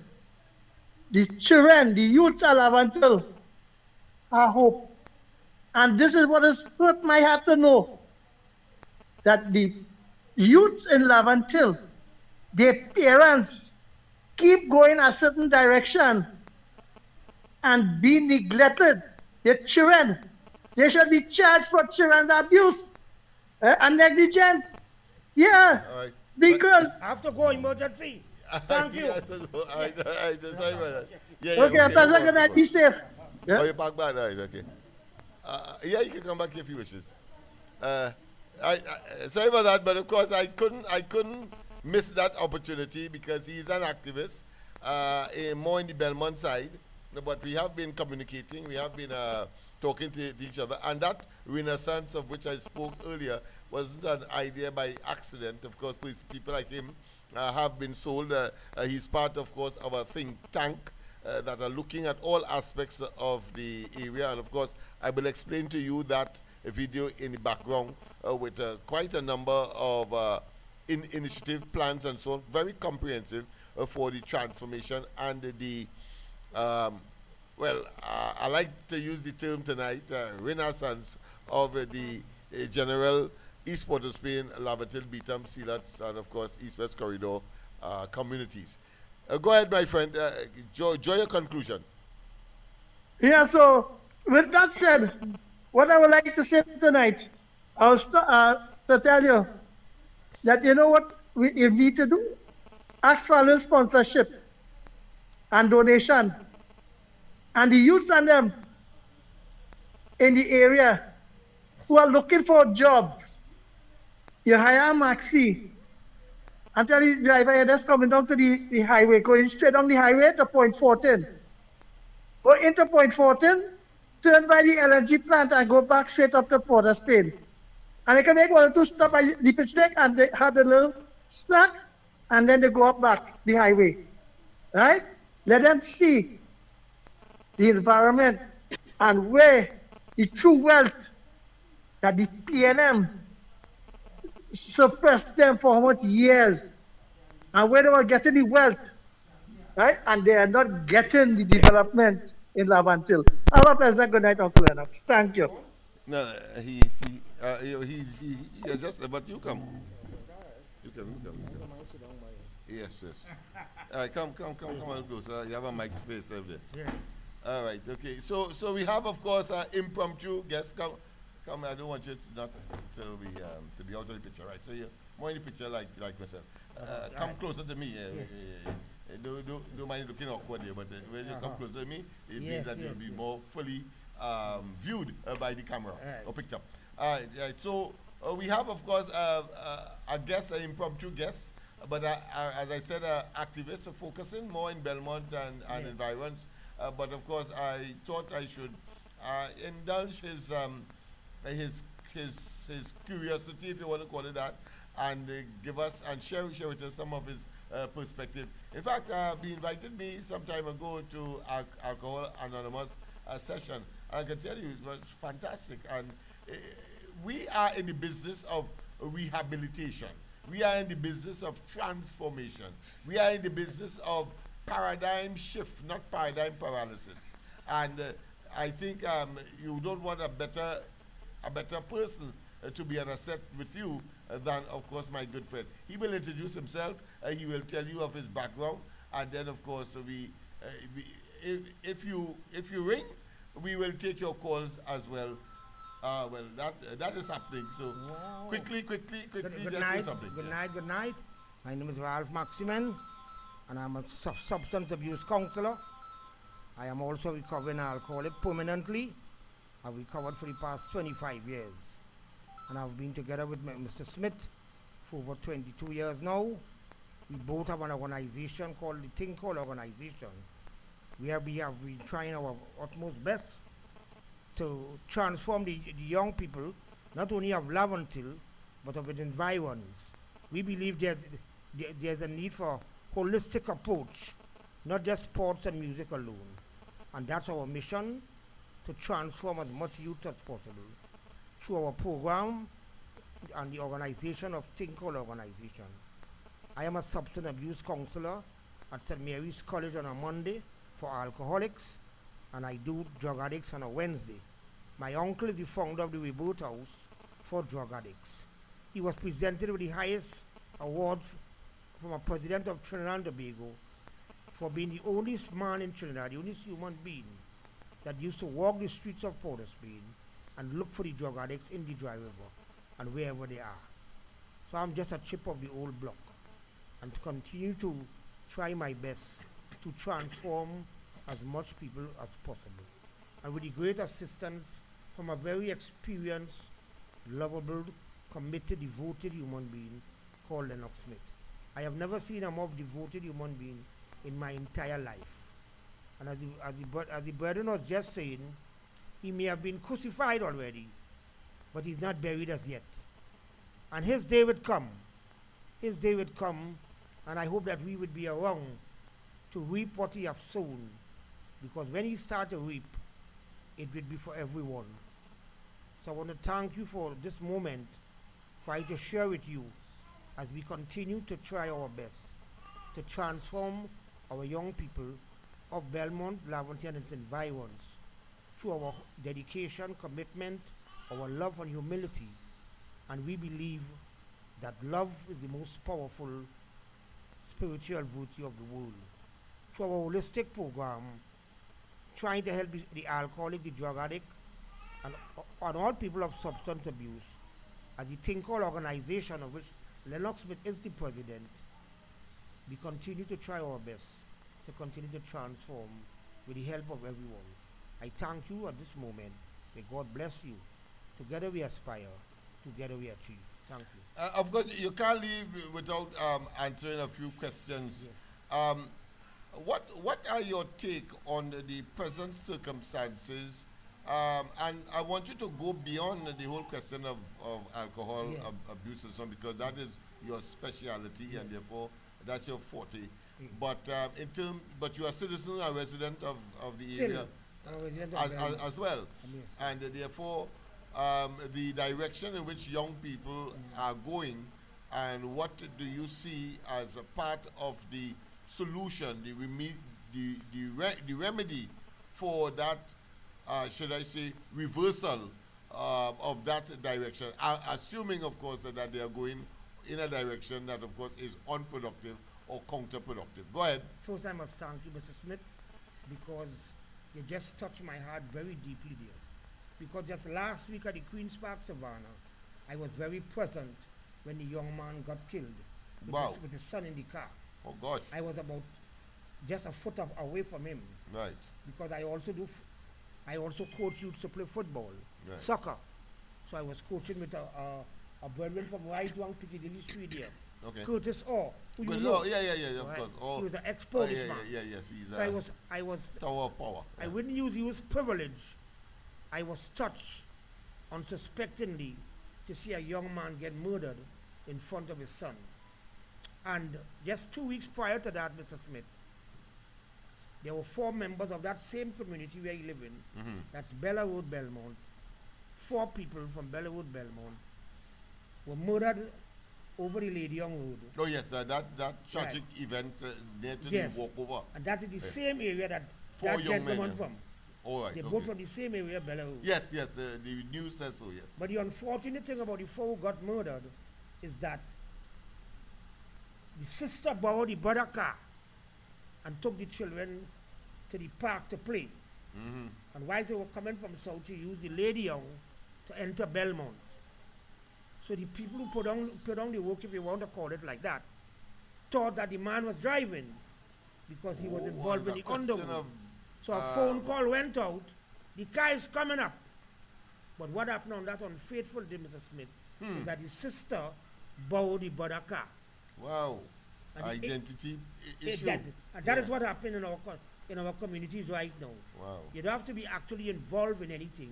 the children, the youth of Lavantil, I hope. And this is what has hurt my heart to know, that the youths in Lavantil, their parents keep going a certain direction and be neglected. Their children, they should be charged for children's abuse and negligence. Yeah, All right. because I have to go emergency. Thank you. Yeah, I just sorry about that. Yeah, okay, after go on, second night, go be on. safe. Oh, Yeah? you back back, right? Okay. Yeah, you can come back if you wishes. I sorry about that, but of course I couldn't miss that opportunity because he's an activist, more in the Belmont side. But we have been communicating, we have been talking to each other, and that renaissance of which I spoke earlier wasn't an idea by accident. Of course, people like him have been sold. He's part, of course, of a think tank that are looking at all aspects of the area. And of course, I will explain to you that video in the background with quite a number of initiative plans and so on, very comprehensive for the transformation and the I like to use the term tonight, renaissance of the general East Port of Spain, Lavatil, Beetham, Sealats, and of course East-West Corridor communities. Go ahead, my friend. Joy your conclusion. Yeah, so with that said, what I would like to say tonight, I was to tell you that you know what we need to do? Ask for a little sponsorship and donation. And the youths and them, in the area who are looking for jobs. You hire a maxi and tell the driver that's coming down to the highway, going straight on the highway to point 14. Go into point 14, turn by the LNG plant and go back straight up to Port of Spain. And they can make 1 or 2 stops by the pitch deck and they have a little snack and then they go up back the highway. Right? Let them see the environment and where the true wealth that the PNM suppressed them for how much years and where they were getting the wealth, right? And they are not getting the development in Lavantil. Have a pleasant good night, Uncle Lennox. Thank you. No, he has just, but you come. You come. Yes. All right, come on closer. You have a mic to face there. Yes. All right, okay. So we have, of course, impromptu guests. Come. I don't want you to be out of the picture, right? So you're more in the picture like myself. Come closer to me. Don't mind looking awkward here, but when you come closer to me, it means that you'll be more fully viewed by the camera or picked up. All right. So we have, of course, a guest, an impromptu guest. But as I said, activists are focusing more in Belmont and environs. But of course, I thought I should indulge his curiosity, if you want to call it that, and give us and share with us some of his perspective. In fact, he invited me some time ago to Alcohol Anonymous session, and I can tell you it was fantastic. And we are in the business of rehabilitation. We are in the business of transformation. We are in the business of paradigm shift, not paradigm paralysis. And I think you don't want a better person to be on a set with you than, of course, my good friend. He will introduce himself. He will tell you of his background, and then, of course, if you ring, we will take your calls as well. That is happening. So quickly, Good just say night. something. Good night. My name is Ralph Maximin, and I'm a substance abuse counselor. I am also recovering alcoholic permanently. I've recovered for the past 25 years. And I've been together with Mr. Smith for over 22 years now. We both have an organization called the Think Call Organization, where we have been trying our utmost best to transform the young people, not only of Lavantil, but of its environs. We believe that there's a need for a holistic approach, not just sports and music alone. And that's our mission, to transform as much youth as possible through our program and the organization of Think Call Organization. I am a substance abuse counselor at St. Mary's College on a Monday for alcoholics, and I do drug addicts on a Wednesday. My uncle is the founder of the Rebirth House for drug addicts. He was presented with the highest award from a president of Trinidad and Tobago for being the only man in Trinidad, the only human being that used to walk the streets of Port of Spain and look for the drug addicts in the dry river and wherever they are. So I'm just a chip of the old block, and to continue to try my best to transform as much people as possible. And with the great assistance from a very experienced, lovable, committed, devoted human being called Lennox Smith. I have never seen a more devoted human being in my entire life. And as the brethren was just saying, he may have been crucified already, but he's not buried as yet. And his day would come. His day would come, and I hope that we would be around to reap what he has sown. Because when he starts to reap, it will be for everyone. So I want to thank you for this moment, for I to share with you as we continue to try our best to transform our young people of Belmont, Lavantil and its environs through our dedication, commitment, our love and humility. And we believe that love is the most powerful spiritual virtue of the world. Through our holistic program, trying to help the alcoholic, the drug addict, and all people of substance abuse, as the Think Call Organization, of which Lennox Smith is the president, we continue to try our best to continue to transform with the help of everyone. I thank you at this moment May God bless you. Together we aspire. Together we achieve. Thank you. Of course, you can't leave without answering a few questions. Yes. What are your take on the present circumstances? And I want you to go beyond the whole question of alcohol Yes. abuse and so on, because that is your specialty and therefore that's your forte. Mm. But you are a citizen, a resident of the Still, area a resident of Belmont. as well. Yes. And therefore, the direction in which young people are going, and what do you see as a part of the solution, the remedy for that, should I say, reversal of that direction, assuming, of course, that they are going in a direction that, of course, is unproductive or counterproductive. Go ahead. First, I must thank you, Mr. Smith, because you just touched my heart very deeply there. Because just last week at the Queen's Park Savannah, I was very present when the young man got killed with, Wow. with his son in the car. Oh, gosh. I was about just a foot away from him, Right. because I also coach youth to play football, Right. soccer. So I was coaching with a brethren from right along Piccadilly Street here. Okay. Curtis Orr, who Good. you know. Oh, yeah, of right? course. Oh, He was an oh, ex-policeman. yes. He's So I was Tower of Power. I wouldn't use privilege. I was touched unsuspectingly to see a young man get murdered in front of his son. And just 2 weeks prior to that, Mr. Smith, there were 4 members of that same community where you live in. Mhm. That's Bella Road, Belmont. 4 people from Bella Road, Belmont were murdered over the Lady Young Road. Oh, yes, that tragic event near to Yes. the walkover. And that is the same area that 4 that young men. gentleman from. All right. They're okay. both from the same area, Bella Road. Yes, the news says so, yes. But the unfortunate thing about the 4 who got murdered is that the sister borrowed the brother car and took the children to the park to play. Mhm. And while they were coming from south, she used the Lady Young to enter Belmont. So the people who put on the work, if you want to call it like that, thought that the man was driving because he was Oh, involved in and the a question underworld. of, So a phone call went out, the car is coming up. But what happened on that unfaithful day, Mr. Smith, is that the sister borrowed the brother car. wow, And identity issue. And that is what happened in our communities right now. Wow. You don't have to be actually involved in anything,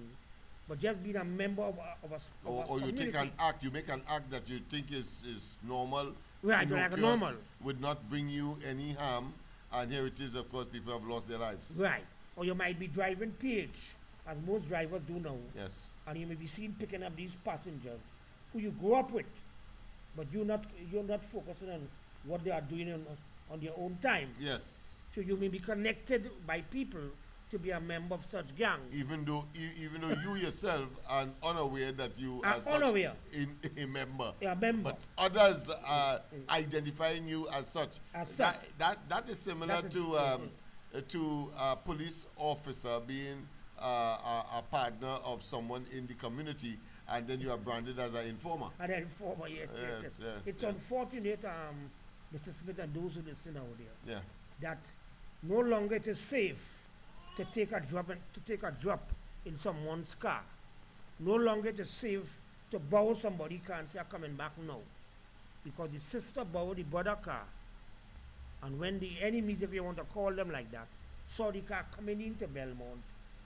but just being a member of a Or you community. take an act, you make an act that you think is normal, Right, like innocuous, normal. would not bring you any harm, and here it is, of course, people have lost their lives. Right. Or you might be driving PH, as most drivers do now, Yes. and you may be seen picking up these passengers who you grew up with, but you're not focusing on what they are doing on their own time. Yes. So you may be connected by people to be a member of such gangs. Even though you yourself are unaware that you Are are such unaware. a member. A member. But others are identifying you as such. As such. That is similar That is- to a police officer being a partner of someone in the community, and then you are branded as an informer. And then former, yes. Yes, It's yeah. unfortunate, Mr. Smith and those who listen out there, Yeah. that no longer it is safe to take a drop in someone's car. No longer it is safe to borrow somebody's car and say, I'm coming back now. Because the sister borrowed the brother car. And when the enemies, if you want to call them like that, saw the car coming into Belmont,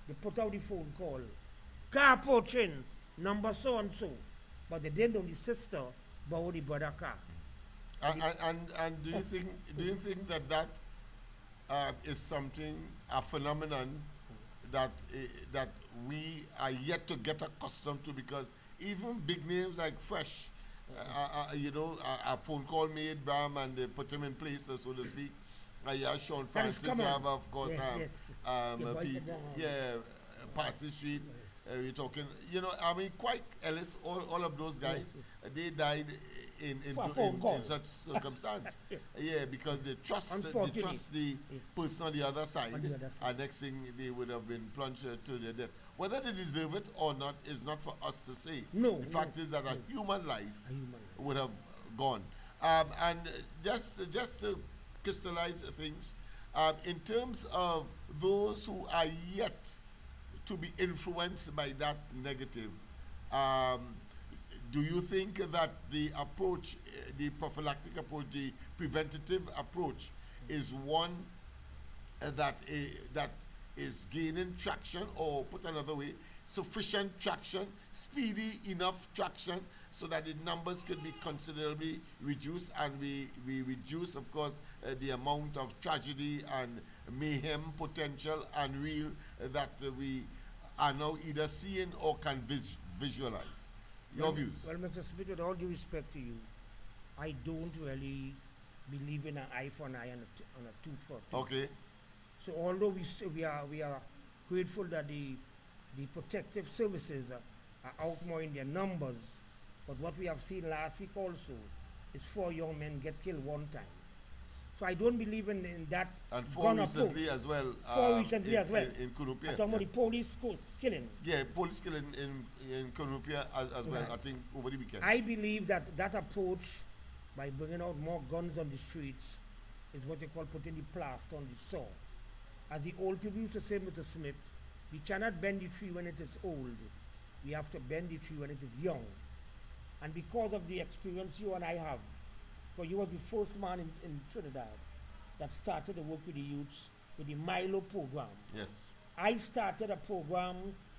they put out the phone call. Car approaching, number so and so. But they didn't know the sister borrowed the brother car. And do you think that is something, a phenomenon that we are yet to get accustomed to? Because even big names like Fresh, a phone call made, bam, and they put him in place, so to speak. Sean That is Francis, common. you have, of course, Yes, yes. Your boy from Long Island. Passage Street. We're talking, I mean, Quite Ellis, all of those guys, they died in For a phone call. such circumstance. Yeah. Because they trust the Unfortunately. person on the other side, On the other side. and next thing they would have been plunged to their death. Whether they deserve it or not is not for us to say. No, The fact is that a human life A human life. would have gone. And just to crystallize things, in terms of those who are yet to be influenced by that negative. Um, do you think that the approach, the prophylactic approach, the preventative approach, is one that is gaining traction, or put another way, sufficient traction, speedy enough traction, so that the numbers could be considerably reduced, and we reduce, of course, the amount of tragedy and mayhem potential and real that we are now either seeing or can visualize? Your views? Well, Mr. Smith, with all due respect to you, I don't really believe in an eye for an eye and a tooth for a tooth. Okay. So although we are grateful that the protective services are out more in their numbers, but what we have seen last week also is 4 young men get killed one time. So I don't believe in that. And 4 recently approach. as well. 4 recently as well. In Kunupia. I'm talking about the police killing. Yeah, police killing in Kunupia as well, Right. I think, over the weekend. I believe that approach, by bringing out more guns on the streets, is what they call putting the plaster on the saw. As the old people used to say, Mr. Smith, we cannot bend the tree when it is old. We have to bend the tree when it is young. And because of the experience you and I have, because you were the first man in Trinidad that started to work with the youths with the Milo program. Yes. I started a program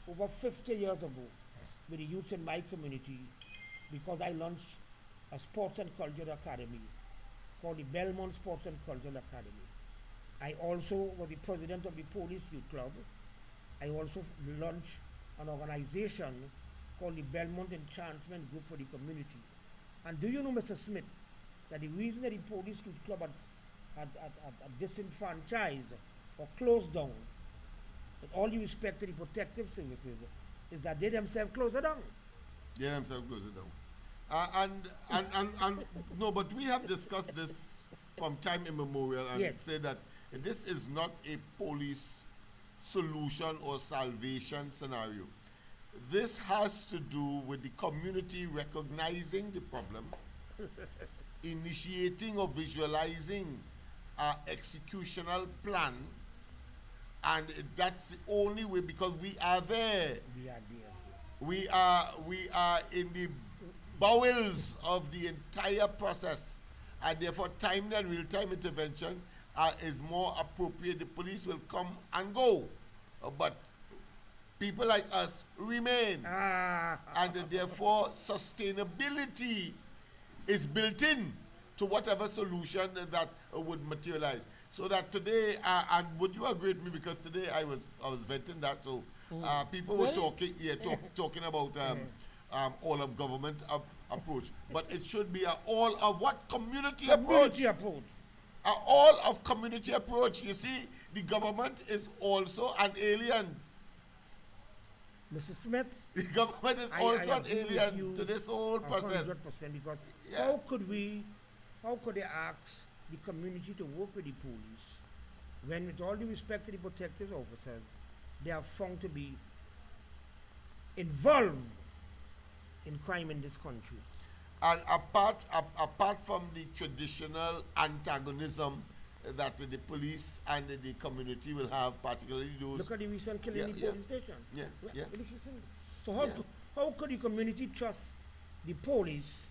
over 50 years ago with the youths in my community because I launched a sports and cultural academy called the Belmont Sports and Cultural Academy. I also was the president of the Police Youth Club. I also launched an organization called the Belmont Enhancement Group for the community. And do you know, Mr. Smith, that the reason that the Police Youth Club had disenfranchised or closed down, with all due respect to the protective services, is that they themselves closed it down. They themselves close it down. And no, but we have discussed this from time immemorial and Yes. say that this is not a police solution or salvation scenario. This has to do with the community recognizing the problem, initiating or visualizing an executional plan, and that's the only way, because we are there. We are there. We are in the bowels of the entire process, and therefore timely and real-time intervention is more appropriate. The police will come and go, but people like us remain, and therefore sustainability is built in to whatever solution that would materialize. So that today, and would you agree with me, because today I was venting that, so people were Really? talking about all of government approach, but it should be an all of what community approach. Community approach. An all of community approach. You see, the government is also an alien. Mr. Smith, The government is I also an agree with alien you to this whole process. 100%, because Yeah. how could they ask the community to work with the police when, with all due respect to the protective officers, they are found to be involved in crime in this country? And apart from the traditional antagonism that the police and the community will have, particularly those. Look at the recent killing in the police station. Yeah, yeah. So how could the community trust the police?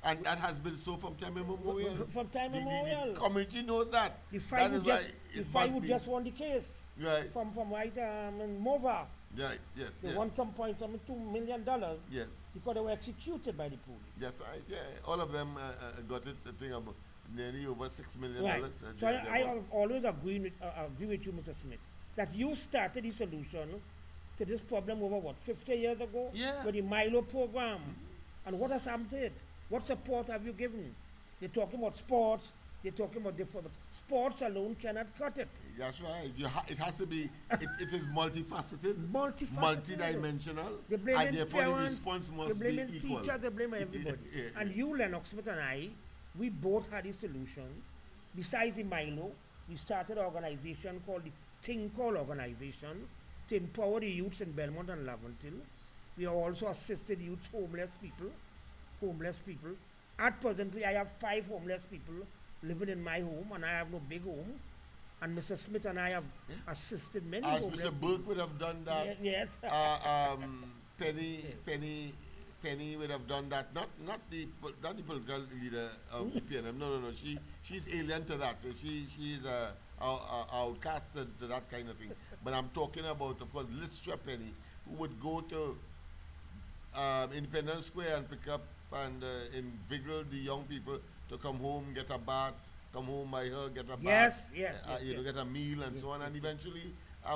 And that has been so from time immemorial. From time immemorial. The community knows that. The That is why it must be. just won the case Right. from right in Mova. Right. Yes. They yes. won some $2 million Yes. because they were executed by the police. Yes. Yeah. All of them got it. I think about nearly over $6 million. Right. So I have always agree with you, Mr. Smith, that you started the solution to this problem over 50 years ago? Yeah. With the Milo program. And what has happened to it? What support have you given? They're talking about sports. They're talking about different. Sports alone cannot cut it. That's right. It has to be. It is multifaceted, multidimensional, They blame and therefore the parents, response must they be blame equal. teachers, they blame everybody. Yeah. And you, Lennox Smith, and I, we both had a solution. Besides the Milo, we started an organization called the Think Call Organization to empower the youths in Belmont and Laventille. We have also assisted youths, homeless people. At presently, I have 5 homeless people living in my home, and I have no big home. And Mr. Smith and I have assisted many As homeless Mr. Burke would have done that. Yes. Penny would have done that. Not the political leader of the PNM. No. She's alien to that. She's outcasted to that kind of thing. But I'm talking about, of course, Listra Penny, who would go to Independence Square and pick up and invigorate the young people to come home, get a bath, come home by her, get a bath, get a meal and so on, and eventually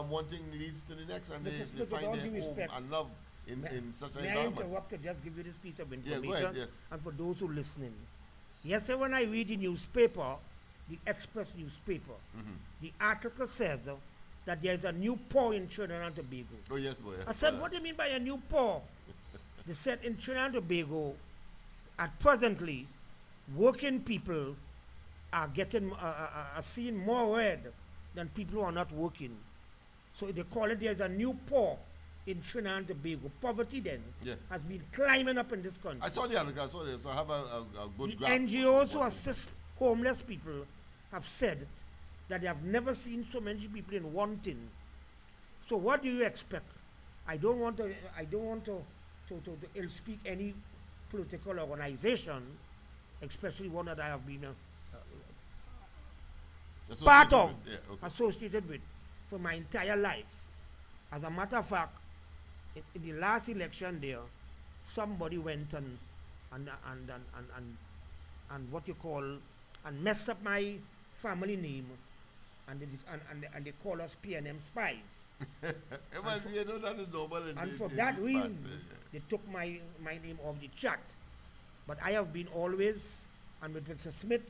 one thing leads to the next, and they find their home and love in such an May I environment. interrupt to just give you this piece of information? Yeah, go ahead, yes. And for those who are listening, yesterday when I read the newspaper, the Express newspaper, the article says that there's a new poor in Trinidad and Tobago. Oh yes, boy. I said, what do you mean by a new poor? They said in Trinidad and Tobago, at presently, working people are getting are seeing more red than people who are not working. So they call it there's a new poor in Trinidad and Tobago. Poverty then has been climbing up in this country. I saw the article, so I have a good The grasp. NGOs who assist homeless people have said that they have never seen so many people in one thing. So what do you expect? I don't want to ill speak any political organization, especially one that I have been part of, associated with for my entire life. As a matter of fact, in the last election there, somebody went and what you call and messed up my family name, and they call us PNM spies. Well, you know that is normal. And for that reason, they took my name off the chat. But I have been always, and with Mr. Smith,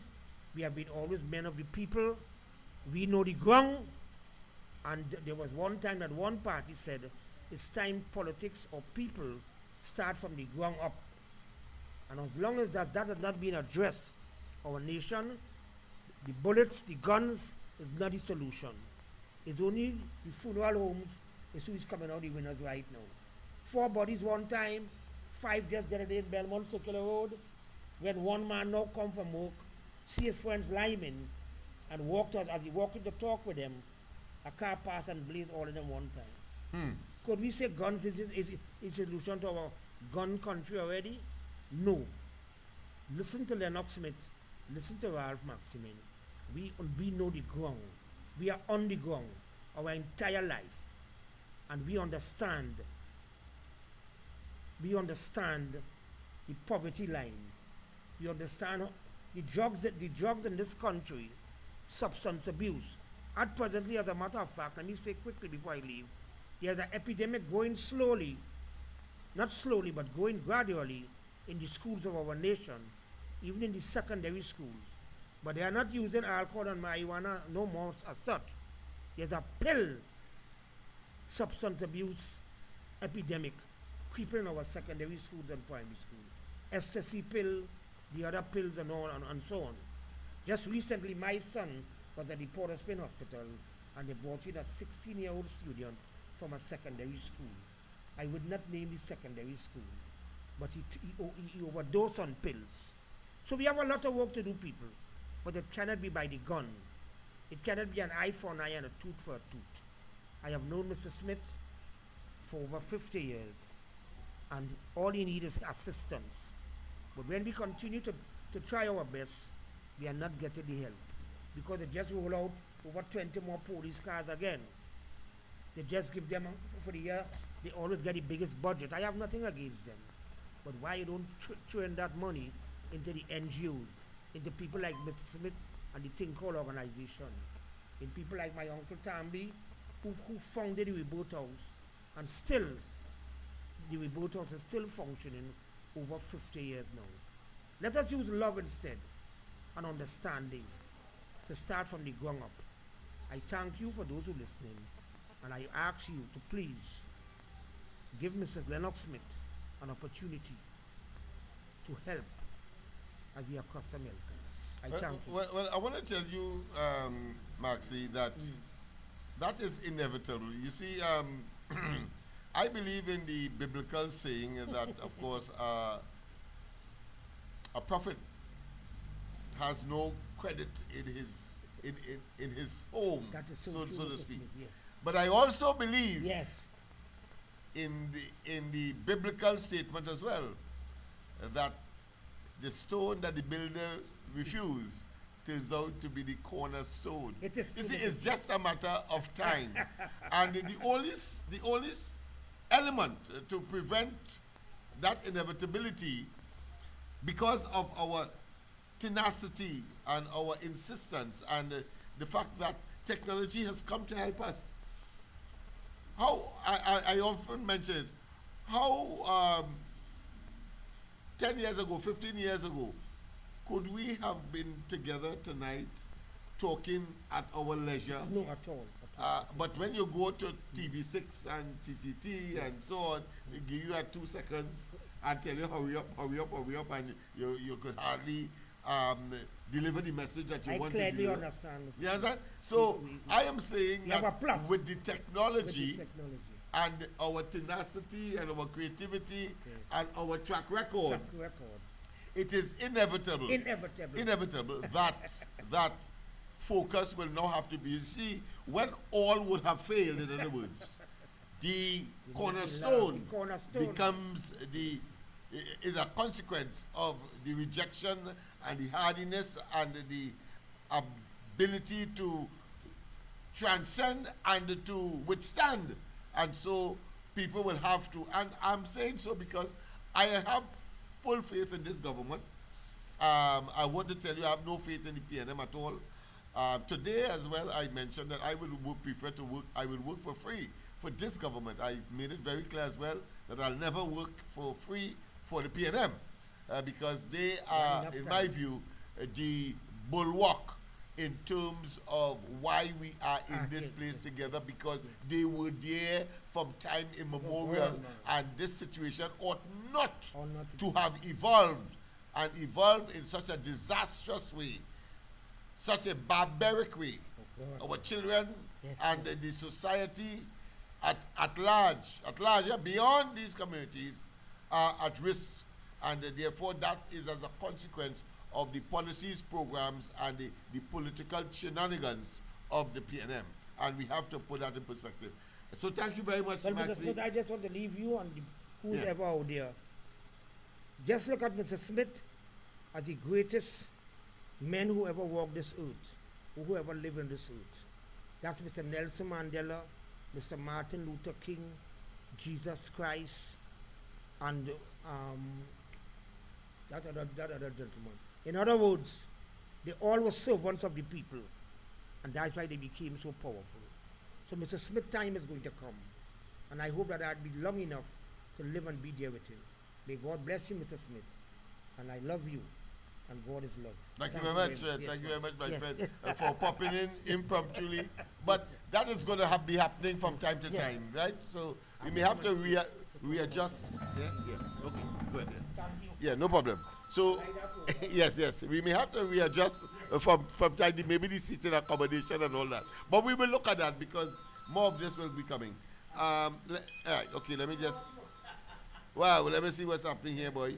we have been always men of the people. We know the ground. And there was one time that one party said, it's time politics or people start from the ground up. And as long as that has not been addressed, our nation, the bullets, the guns, is not the solution. It's only the funeral homes is who is coming out the winners right now. 4 bodies one time, 5 deaths the other day in Belmont Circular Road. When one man now come from work, see his friends linemen, and walked out, as he walked in to talk with them, a car passed and blazed all of them one time. Could we say guns is a solution to our gun country already? No. Listen to Lennox Smith. Listen to Ralph Maximin. We know the ground. We are on the ground our entire life. And we understand the poverty line. We understand the drugs in this country, substance abuse. At presently, as a matter of fact, let me say quickly before I leave, there's an epidemic going slowly, not slowly, but going gradually in the schools of our nation, even in the secondary schools. But they are not using alcohol and marijuana no more as such. There's a pill substance abuse epidemic creeping in our secondary schools and primary schools. Ecstasy pill, the other pills and all and so on. Just recently, my son was at the Port of Spain Hospital, and they brought in a 16-year-old student from a secondary school. I would not name the secondary school, but he overdosed on pills. So we have a lot of work to do, people, but it cannot be by the gun. It cannot be an eye for an eye and a tooth for a tooth. I have known Mr. Smith for over 50 years, and all he needs is assistance. But when we continue to try our best, we are not getting the help, because they just roll out over 20 more police cars again. They just give them, for the year, they always get the biggest budget. I have nothing against them. But why you don't throw in that money into the NGOs, into people like Mr. Smith and the Think Call organization, in people like my Uncle Tambi, who founded the Rebirth House, and still, the Rebirth House is still functioning over 50 years now. Let us use love instead, and understanding, to start from the ground up. I thank you for those who are listening, and I ask you to please give Mrs. Lennox Smith an opportunity to help as he accustomed help. I thank you. Well, I want to tell you, Maxie, that that is inevitable. You see, I believe in the biblical saying that, of course, a prophet has no credit in in his home, That is so true, to Mr. speak. Smith, yes. But I also believe Yes. in the biblical statement as well, that the stone that the builder refused turns out to be the cornerstone. It is You true, see, Mr. it's just a matter of time. And the only element to prevent that inevitability, because of our tenacity and our insistence and the fact that technology has come to help us. How I often mention it, how 10 years ago, 15 years ago, could we have been together tonight talking at our leisure? No, at all. At all. But when you go to TV6 and TTT and so on, they give you 2 seconds and tell you hurry up, and you could hardly deliver the message that you I want to clearly deliver. understand. Mr. You understand? So I am saying We have a that plus with the technology, with the technology. and our tenacity and our creativity Yes. and our track record, Track record. it is inevitable Inevitable. that focus will now have to be. You see, when all would have failed, in other words, the cornerstone becomes is a consequence of the rejection and the hardiness and the ability to transcend and to withstand. And so people will have to, and I'm saying so because I have full faith in this government. I want to tell you I have no faith in the PNM at all. Today as well, I mentioned that I will work for free for this government. I made it very clear as well that I'll never work for free for the PNM because they are, in my view, the bulwark in terms of why we are in this place together, because they were there from time immemorial, and this situation ought not to have evolved in such a disastrous way, such a barbaric way. Our children and the society at large, beyond these communities, are at risk, and therefore that is as a consequence of the policies, programs, and the political shenanigans of the PNM. And we have to put that in perspective. So thank you very much, Well, Mr. Maxie. Smith, I just want to leave you and who's ever out there. Just look at Mr. Smith as the greatest men who ever walked this earth, who ever lived on this earth. That's Mr. Nelson Mandela, Mr. Martin Luther King, Jesus Christ, and that other gentleman. In other words, they all were servants of the people, and that's why they became so powerful. So Mr. Smith time is going to come, and I hope that I'll be long enough to live and be there with him. May God bless you, Mr. Smith, and I love you, and God is love. Thank you very much. Thank you very much, my friend, for popping in impromptuly. But that is going to be happening from time to time, right? So we may have to readjust. Yeah. Okay. Go ahead. Thank you. Yeah, no problem. So, yes, we may have to readjust from time to maybe the seating accommodation and all that. But we will look at that because more of this will be coming. All right, okay, let me just. Wow, let me see what's happening here, boy.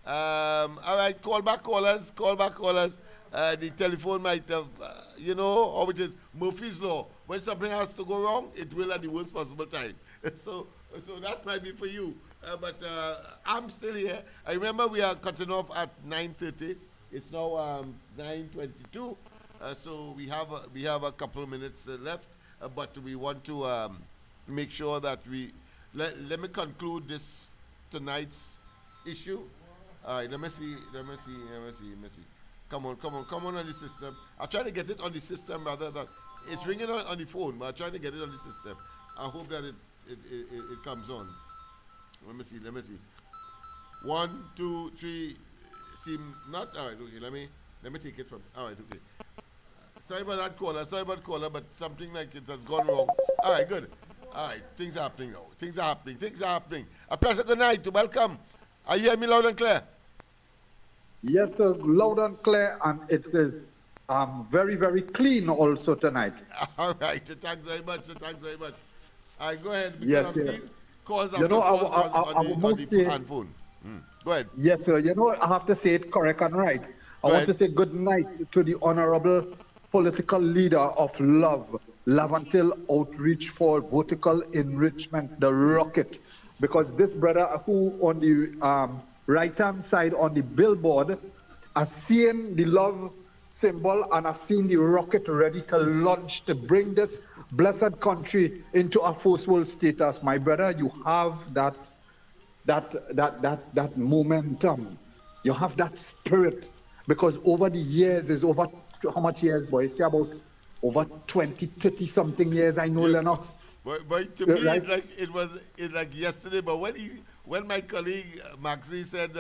All right, call back callers. The telephone might have, how it is Murphy's Law. When something has to go wrong, it will at the worst possible time. So that might be for you. But I'm still here. I remember we are cutting off at 9:30. It's now 9:22. So we have a couple of minutes left. But we want to make sure that let me conclude this tonight's issue. All right, let me see. Come on on the system. I'm trying to get it on the system rather than it's ringing on the phone, but I'm trying to get it on the system. I hope that it comes on. Let me see. 1, 2, 3. Seem not all right. Okay, let me take it from. All right, okay. Sorry about that caller, but something like it has gone wrong. All right, good. All right, things are happening now. Things are happening. A pleasant good night. Welcome. Are you hearing me loud and clear? Yes, sir, loud and clear, and it is very, very clean also tonight. All right, thanks very much. All right, go ahead. Yes, sir. Calls you know, on the phone. Go ahead. Yes, sir. You know, I have to say it correct and right. I want to say good night to the Honorable political leader of love, Lavantil Outreach for Vertical Enrichment, the rocket. Because this brother who on the right-hand side on the billboard has seen the love symbol and has seen the rocket ready to launch to bring this blessed country into a first world status. My brother, you have that momentum. You have that spirit, because over the years, is over how much years, boy? Say about over 20, 30 something years. I know, Lennox. But to me, Right. it's like yesterday. But when my colleague Maxie said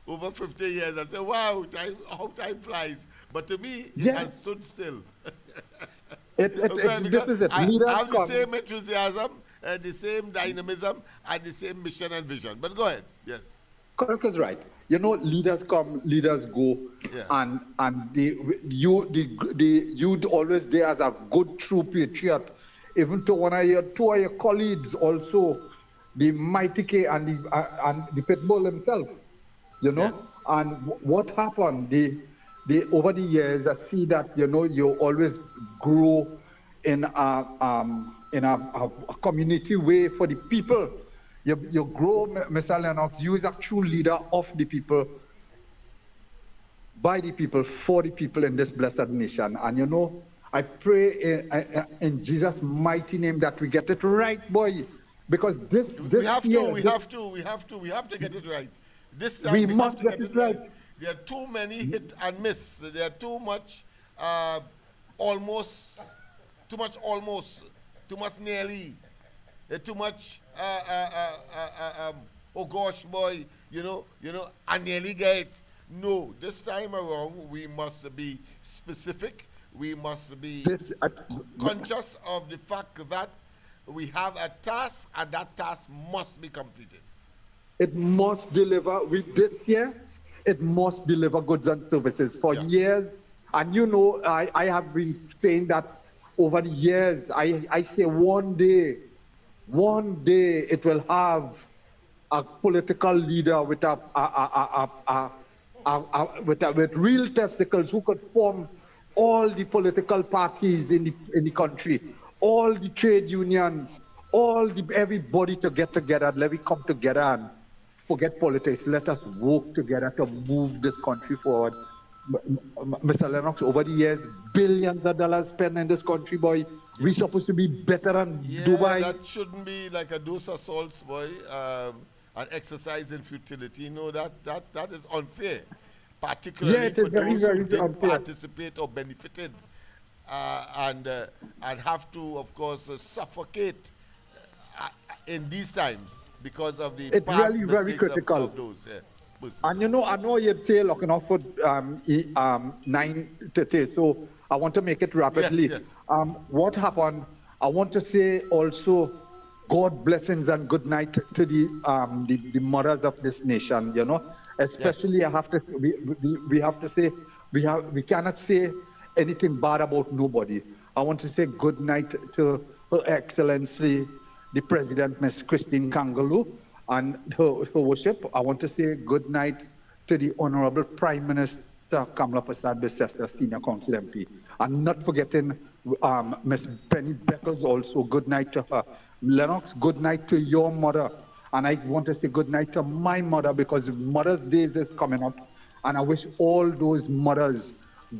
over 50 years, I said, "Wow, how time flies!" But to me, it Yes. has stood still. This is it. I Leaders have the come. same enthusiasm, the same dynamism, and the same mission and vision. But go ahead. Yes. Correct is right. You know, leaders come, leaders go, Yeah. and you always there as a good true patriot. Even to two of your colleagues also, the Mighty K and the Pitbull himself. You know, Yes. and what happened? Over the years, I see that you always grow in a community way for the people. You grow, Mr. Lennox. You is a true leader of the people, by the people, for the people in this blessed nation. And I pray in Jesus' mighty name that we get it right, boy. Because this We have year, to get it right. This time We we must have to get it right. There are too many hit and miss. There are too much almost, too much nearly, too much oh gosh, boy, I nearly get it. No, this time around we must be specific. We must be conscious of the fact that we have a task, and that task must be completed. it must deliver. With this year, it must deliver goods and services for years. And I have been saying that over the years. I say one day it will have a political leader with with real testicles who could form all the political parties in the country, all the trade unions, everybody to get together. Let me come together and forget politics. Let us work together to move this country forward. Mr. Lennox, over the years, billions of dollars spent in this country, boy. We're supposed to be better than Dubai. That shouldn't be like a dose of salts, boy, an exercise in futility. No, that is unfair, particularly it is for very, those very who didn't unfair. participate or benefited, and have to, of course, suffocate in these times because of the It's past really very mistakes critical. of those. And I know you'd say looking off for 9:30, so I want to make it rapidly. Yes. What happened? I want to say also, God blessings and good night to the mothers of this nation. Especially I have to we have to say we cannot say anything bad about nobody. I want to say good night to Her Excellency the President, Miss Christine Kangaloo, and her worship. I want to say good night to the Honorable Prime Minister Kamala Prasad Bisesta, Senior Council MP. And not forgetting Miss Penny Beckles also, good night to her. Lennox, good night to your mother. And I want to say good night to my mother, because Mother's Day is coming up. And I wish all those mothers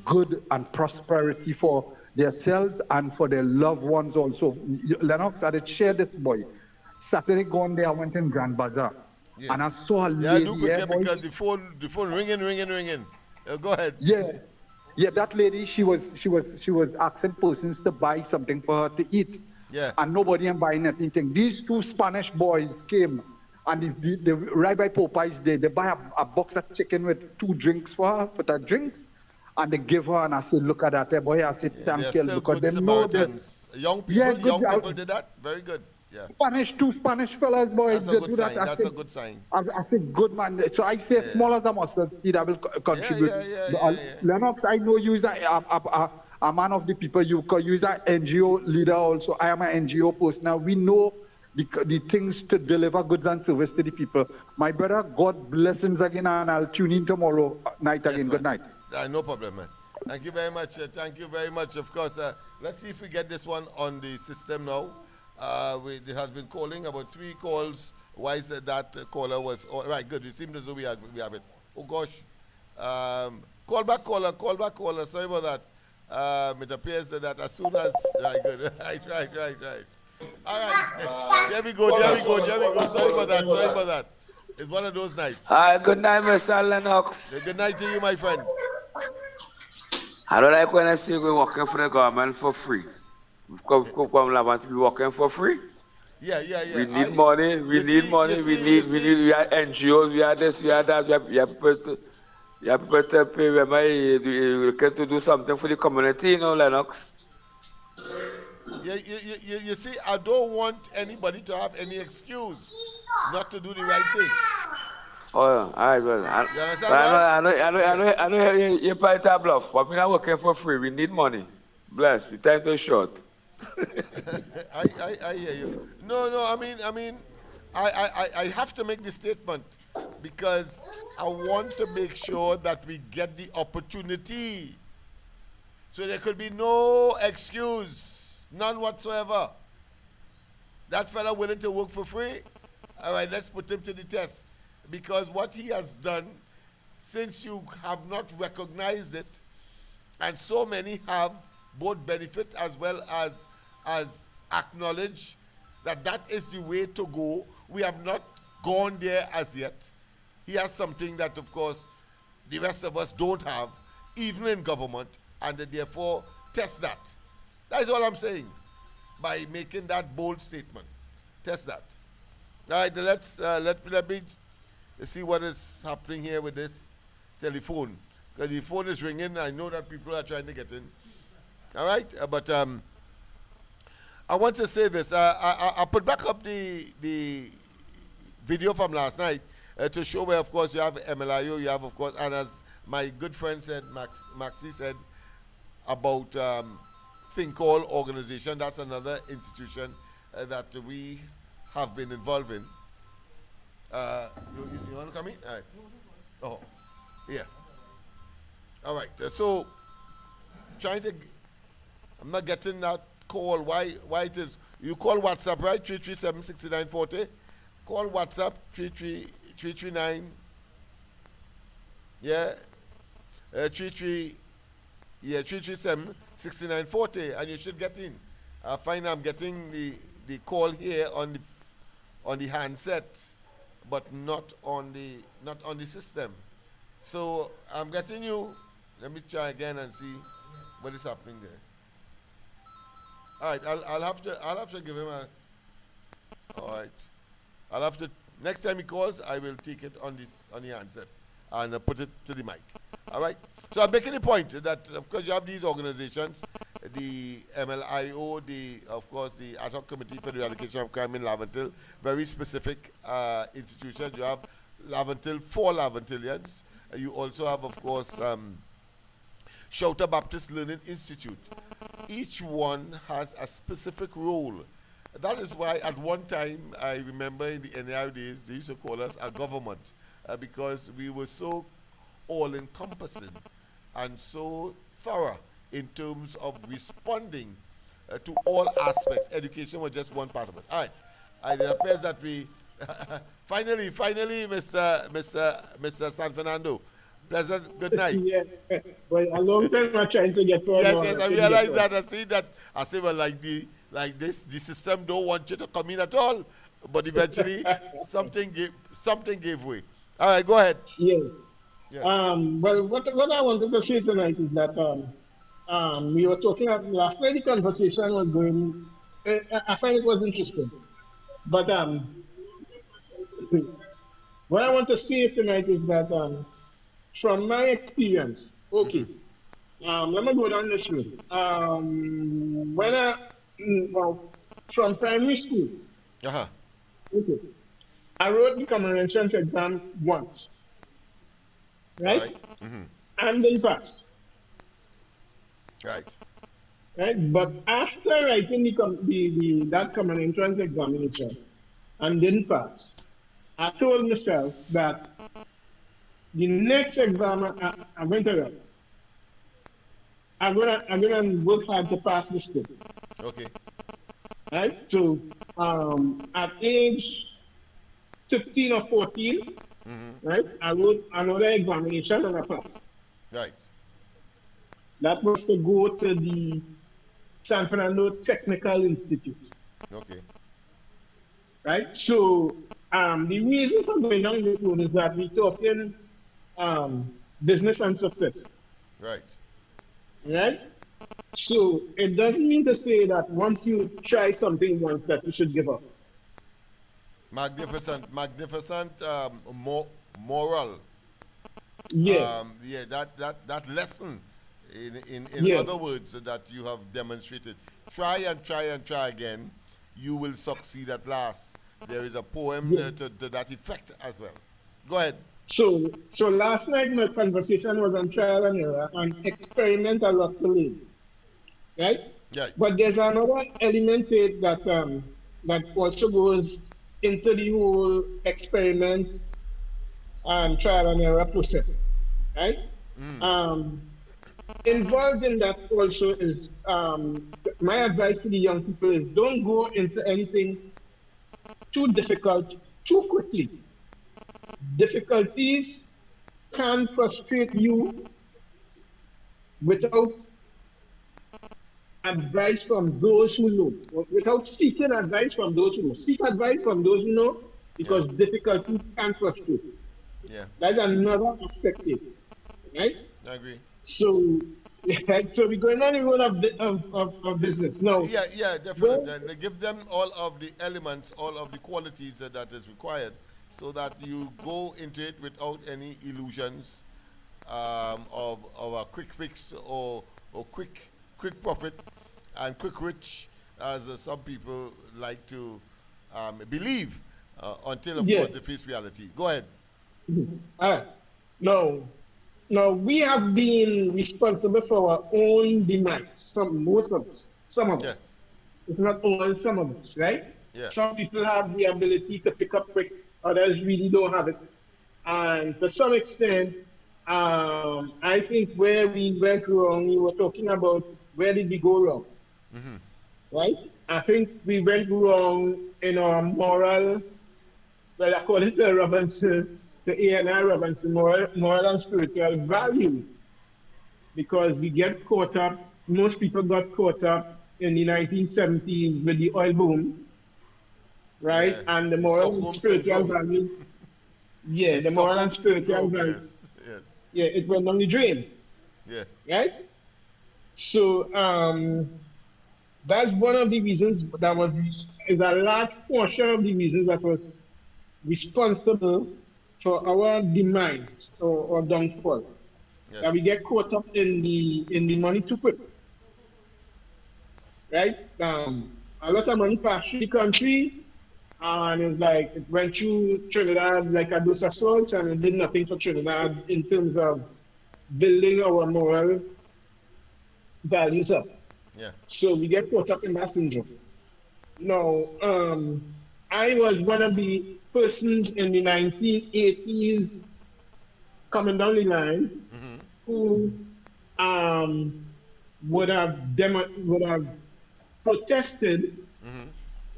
good and prosperity for themselves and for their loved ones also. Lennox, I did share this, boy. Saturday gone there, I went in Grand Bazaar, and I saw a lady. Because the phone ringing. Go ahead. Yes, that lady. She was asking persons to buy something for her to eat. Yeah. And nobody am buying anything. These two Spanish boys came, and they right by Popeyes. They buy a box of chicken with 2 drinks for her, for the drinks. And they give her, and I said, look at that, boy. I said, thank you, because they know that. Young people did that. Very good. Yeah. Two Spanish fellas, boys. That's a good sign. That's a good sign. I said, good man. So I say, small as a mustard seed, I will contribute. Lennox, I know you is a man of the people. You is an NGO leader also. I am an NGO person. Now we know the things to deliver goods and service to the people. My brother, God blessings again, and I'll tune in tomorrow night again. Good night. No problem, man. Thank you very much. Thank you very much. Of course, let's see if we get this one on the system now. It has been calling about 3 calls. Why is it that caller was all right? Good. It seems as though we have it. Oh gosh. Call back caller. Call back caller. Sorry about that. It appears that as soon as right, good. Right. All right. There we go. Sorry about that. It's one of those nights. Hi, good night, Mr. Lennox. Good night to you, my friend. I don't like when I say we're working for the government for free. We want to be working for free. Yeah. We need money. We need money. We are NGOs. We are this. We are that. We are people to pay. We get to do something for the community, you know, Lennox. You see, I don't want anybody to have any excuse not to do the right thing. Oh, all right, well, You understand, right? I know you're probably a bluff, but we're not working for free. We need money. Bless. The time is short. I hear you. No. I mean, I have to make this statement because I want to make sure that we get the opportunity. So there could be no excuse, none whatsoever. That fella willing to work for free? All right, let's put him to the test. Because what he has done, since you have not recognized it, and so many have both benefit as well as acknowledge that is the way to go. We have not gone there as yet. He has something that, of course, the rest of us don't have, even in government, and therefore test that. That is all I'm saying by making that bold statement. Test that. All right, let me see what is happening here with this telephone. Because the phone is ringing. I know that people are trying to get in. All right, but I want to say this. I put back up the video from last night to show where, of course, you have MLIO, you have, of course, and as my good friend said, Maxie said, about Think All organization. That's another institution that we have been involved in. You want to come in? All right. Oh, yeah. All right. So, I'm not getting that call. Why it is? You call WhatsApp, right? 337-6940. Call WhatsApp 339. Yeah. 337-6940, and you should get in. I find I'm getting the call here on the handset, but not on the system. So I'm getting you. Let me try again and see what is happening there. All right, I'll have to give him a. All right, I'll have to. Next time he calls, I will take it on the handset and put it to the mic. All right. So I'm making the point that, of course, you have these organizations, the MLIO, of course, the Ad Hoc Committee for the Eradication of Crime in Laventille, very specific institutions. You have Laventille for Laventillians. You also have, of course, Shouter Baptist Learning Institute. Each one has a specific role. That is why at one time, I remember in the NAR days, they used to call us a government because we were so all-encompassing and so thorough in terms of responding to all aspects. Education was just one part of it. All right. It appears that we finally, Mr. San Fernando. Pleasant good night. Yeah, well, a long time I'm trying to get to. Yes, I realize that. I see that. I say, well, like this, the system don't want you to come in at all. But eventually, something gave way. All right, go ahead. Yes. Yes. Well, what I wanted to say tonight is that we were talking last night. The conversation was going. I find it was interesting, but what I want to say tonight is that from my experience, okay, let me go down this road. From primary school, okay, I wrote the common entrance exam once. Right? Mm-hmm. And then pass. Right. Right? But after writing that common entrance examination and didn't pass, I told myself that the next exam I'm going to write, I'm gonna work hard to pass this thing. Okay. Right? So at age 15 or 14, right, I wrote another examination and I passed. Right. That was to go to the San Fernando Technical Institute. Okay. Right? So the reason for going down this road is that we're talking business and success. Right. Right? So it doesn't mean to say that once you try something once that you should give up. Magnificent moral. Yeah. That lesson in Yeah. other words that you have demonstrated. Try and try and try again. You will succeed at last. There is a poem to that effect as well. Go ahead. So last night my conversation was on trial and error and experiment a lot to live. Right? Yeah. But there's another element to it that also goes into the whole experiment and trial and error process. Right? Involved in that also is my advice to the young people is don't go into anything too difficult too quickly. Difficulties can frustrate you without advice from those who know, without seeking advice from those who know. Seek advice from those who know because difficulties can frustrate. Yeah. That's another aspect of it, right? I agree. So, so we're going on the road of business. Now, Yeah, definitely. And they give them all of the elements, all of the qualities that is required, so that you go into it without any illusions of a quick fix or quick profit and quick rich, as some people like to believe until, of course, they face reality. Go ahead. No, we have been responsible for our own demise. Most of us, some of us. It's not all, some of us, right? Yeah. Some people have the ability to pick up quick, others really don't have it. And to some extent, I think where we went wrong, you were talking about where did we go wrong, right? I think we went wrong in our moral, well, according to Robinson, to A&I Robinson, moral and spiritual values, because we get caught up, most people got caught up in the 1970s with the oil boom, right? Yeah. And the moral and spiritual values, the moral and spiritual values, yes. It went down the drain, right? So that's one of the reasons is a large portion of the reasons that was responsible for our demise or downfall. Yes. That we get caught up in the money too quick. Right? A lot of money passed through the country and it's like it went through Trinidad like a dose of salt and it did nothing for Trinidad in terms of building our moral values up. Yeah. So we get caught up in that syndrome. Now, I was one of the persons in the 1980s coming down the line who would have protested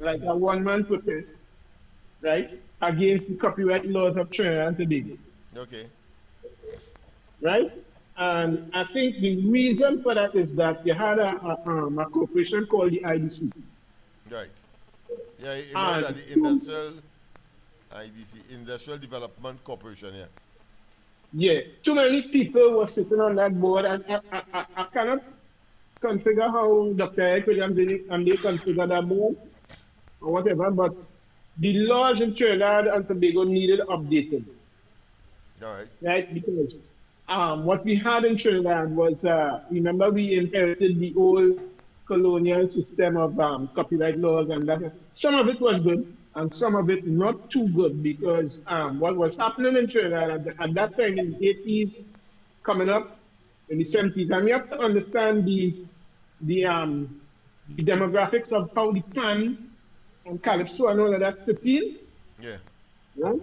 like a one-man protest, right, against the copyright laws of Trinidad and Tobago. Okay. Right? And I think the reason for that is that you had a corporation called the IDC. Right. Yeah, you know that the Industrial Development Corporation, Yeah, too many people were sitting on that board, and I cannot configure how Dr. Eric Williams and they configure that board or whatever, but the laws in Trinidad and Tobago needed updating. All right. Right? Because what we had in Trinidad was, remember we inherited the old colonial system of copyright laws, and that some of it was good and some of it not too good, because what was happening in Trinidad at that time in the 80s, coming up in the 70s, and you have to understand the demographics of how the pan and calypso and all of that fit in. Yeah. Right?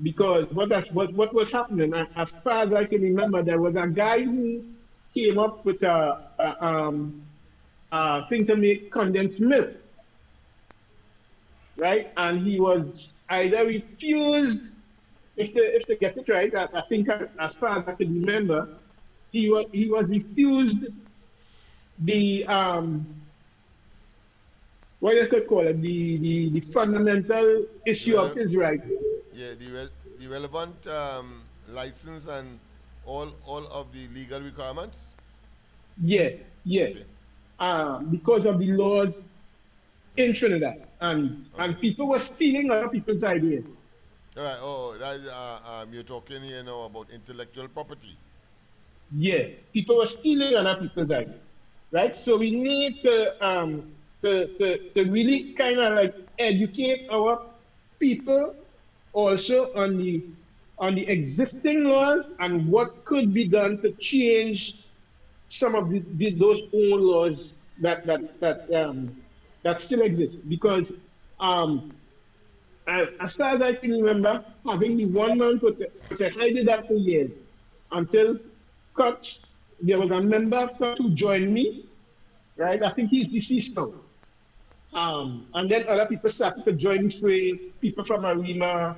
Because what was happening, as far as I can remember, there was a guy who came up with a thing to make condensed milk, right? And he was either refused, if they get it right, I think as far as I can remember, he was refused the what you could call it, the fundamental issue of his right. Yeah, the relevant license and all of the legal requirements. Yeah, yeah. Because of the laws in Trinidad, and people were stealing other people's ideas. All right. Oh, that you're talking here now about intellectual property. Yeah, people were stealing other people's ideas, right? So we need to really kind of like educate our people also on the existing laws and what could be done to change some of those old laws that still exist. Because as far as I can remember, having the 1 man protest, I did that for years until Kutch, there was a member of Kutch who joined me, right? I think he's deceased now. And then other people started to join me, people from Arima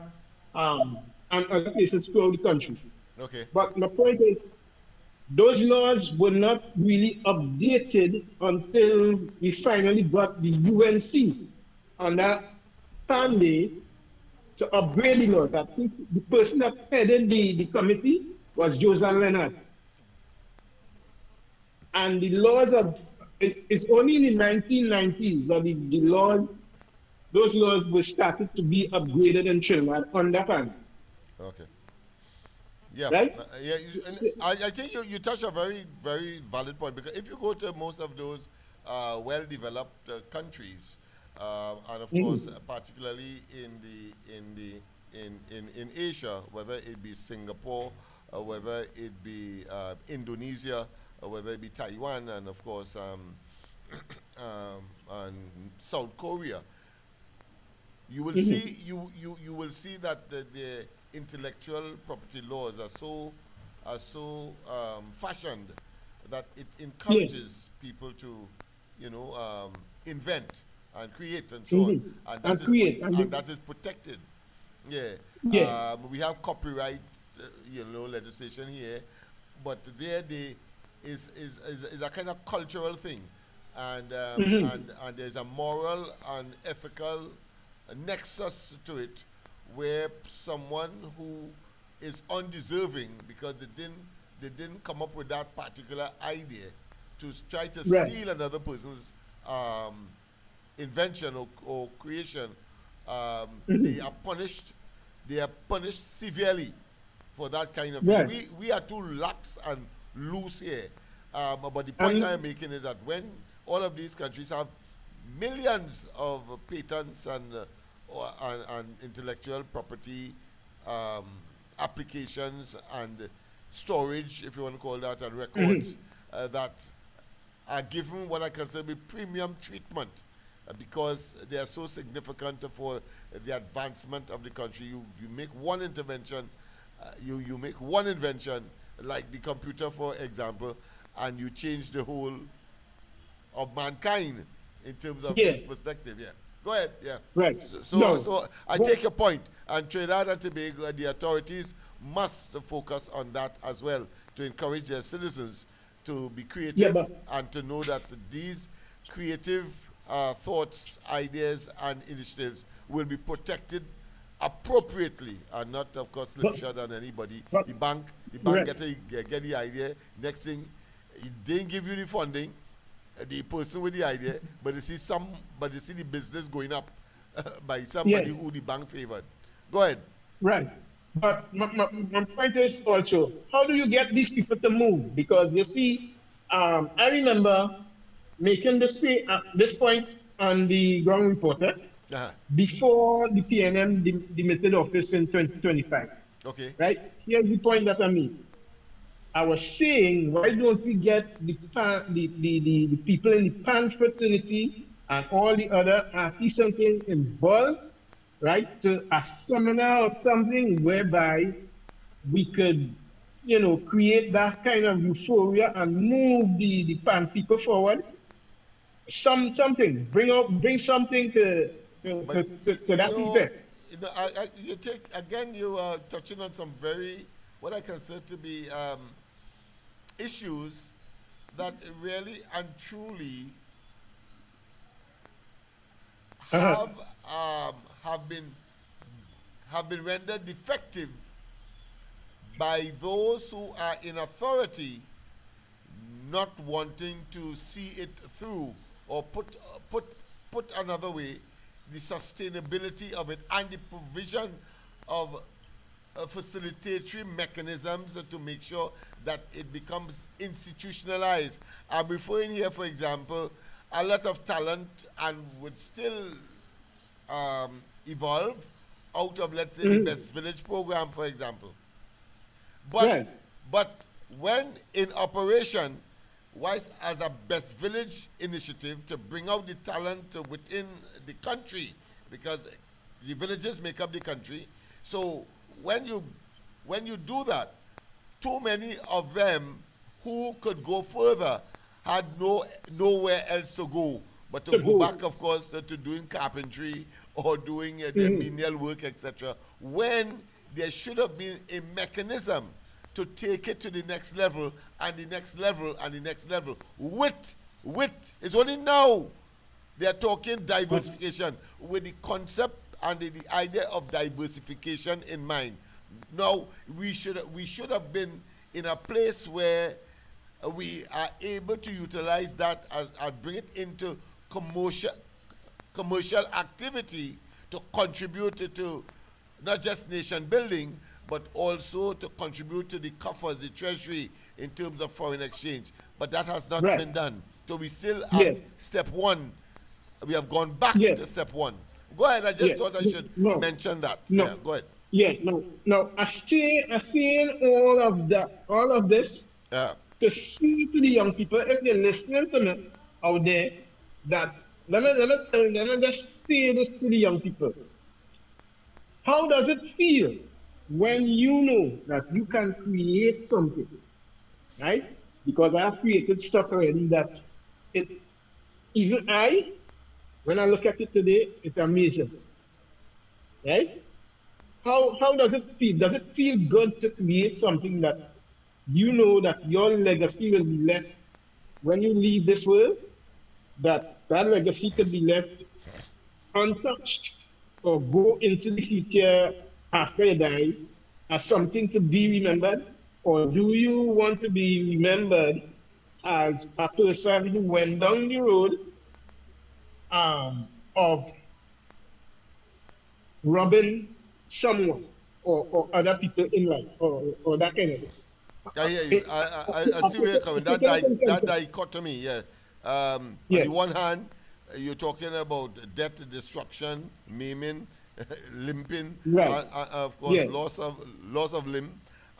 and other places throughout the country. Okay. But my point is, those laws were not really updated until we finally got the UNC on that Sunday to upgrade the laws. I think the person that headed the committee was Joseph Lennox. And the laws it's only in the 1990s that those laws were started to be upgraded in Trinidad on that time. Okay. Yeah. Right? I think you touched a very, very valid point, because if you go to most of those well-developed countries, and of course, particularly in Asia, whether it be Singapore, whether it be Indonesia, whether it be Taiwan, and of course and South Korea, you will see you will see that the intellectual property laws are so fashioned that it encourages people to invent and create and so on, and that is protected. Yeah. We have copyright legislation here, but there is a kind of cultural thing, and there's a moral and ethical nexus to it, where someone who is undeserving because they didn't come up with that particular idea to try to steal another person's invention or creation, they are punished severely for that kind of thing. We are too lax and loose here. But the point I am making is that when all of these countries have millions of patents and intellectual property applications and storage, if you want to call that, and records that are given what I consider to be premium treatment because they are so significant for the advancement of the country. You make one intervention, you make one invention, like the computer, for example, and you change the whole of mankind in terms of this perspective. Yeah. Go ahead. Yeah. Right. So I take your point, and Trinidad and Tobago, the authorities must focus on that as well to encourage their citizens to be creative and to know that these creative thoughts, ideas, and initiatives will be protected appropriately and not, of course, slipshod on anybody. The bank get the idea. Next thing, they didn't give you the funding, the person with the idea, but you see the business going up by somebody who the bank favored. Go ahead. Right. But my point is also, how do you get these people to move? Because you see, I remember making this point on the ground reporter before the PNM demitted office in 2025. Okay. Right? Here's the point that I made. I was saying, why don't we get the people in the Pan fraternity and all the other artists and things involved, right, to a seminar or something whereby we could create that kind of euphoria and move the pan people forward. Something, bring something But to that effect. you take again. You are touching on some very what I consider to be issues that really and truly Uh-huh. have been rendered defective by those who are in authority, not wanting to see it through, or put another way, the sustainability of it and the provision of facilitatory mechanisms to make sure that it becomes institutionalized. I'm referring here, for example, a lot of talent and would still evolve out of, let's say, the Best Village program, for example. But Right. but when in operation, was as a Best Village initiative to bring out the talent within the country, because the villages make up the country. So when you do that, too many of them who could go further had nowhere else to go but to go back, of course, to doing carpentry or doing their menial work, etc. When there should have been a mechanism to take it to the next level and the next level and the next level. It's only now they're talking diversification with the concept and the idea of diversification in mind. Now we should have been in a place where we are able to utilize that and bring it into commercial activity to contribute to not just nation building, but also to contribute to the coffers, the treasury, in terms of foreign exchange. But that has not been done. So we still at step one. We have gone back to step one. Go ahead. I just thought I should mention that. No. Yeah, go ahead. Yeah, no. I see all of this to see to the young people, if they're listening to me out there, that let me just say this to the young people. How does it feel when you know that you can create something, right? Because I have created stuff already that when I look at it today, it's amazing, right? How does it feel? Does it feel good to create something that you know that your legacy will be left when you leave this world? That legacy could be left untouched or go into the future after you die as something to be remembered? Or do you want to be remembered as a person who went down the road of robbing someone or other people in life, or that kind of thing? I hear you. I see where you're coming. That dichotomy, yeah. On the one hand, you're talking about death, destruction, maiming, limping, of course, loss of limb,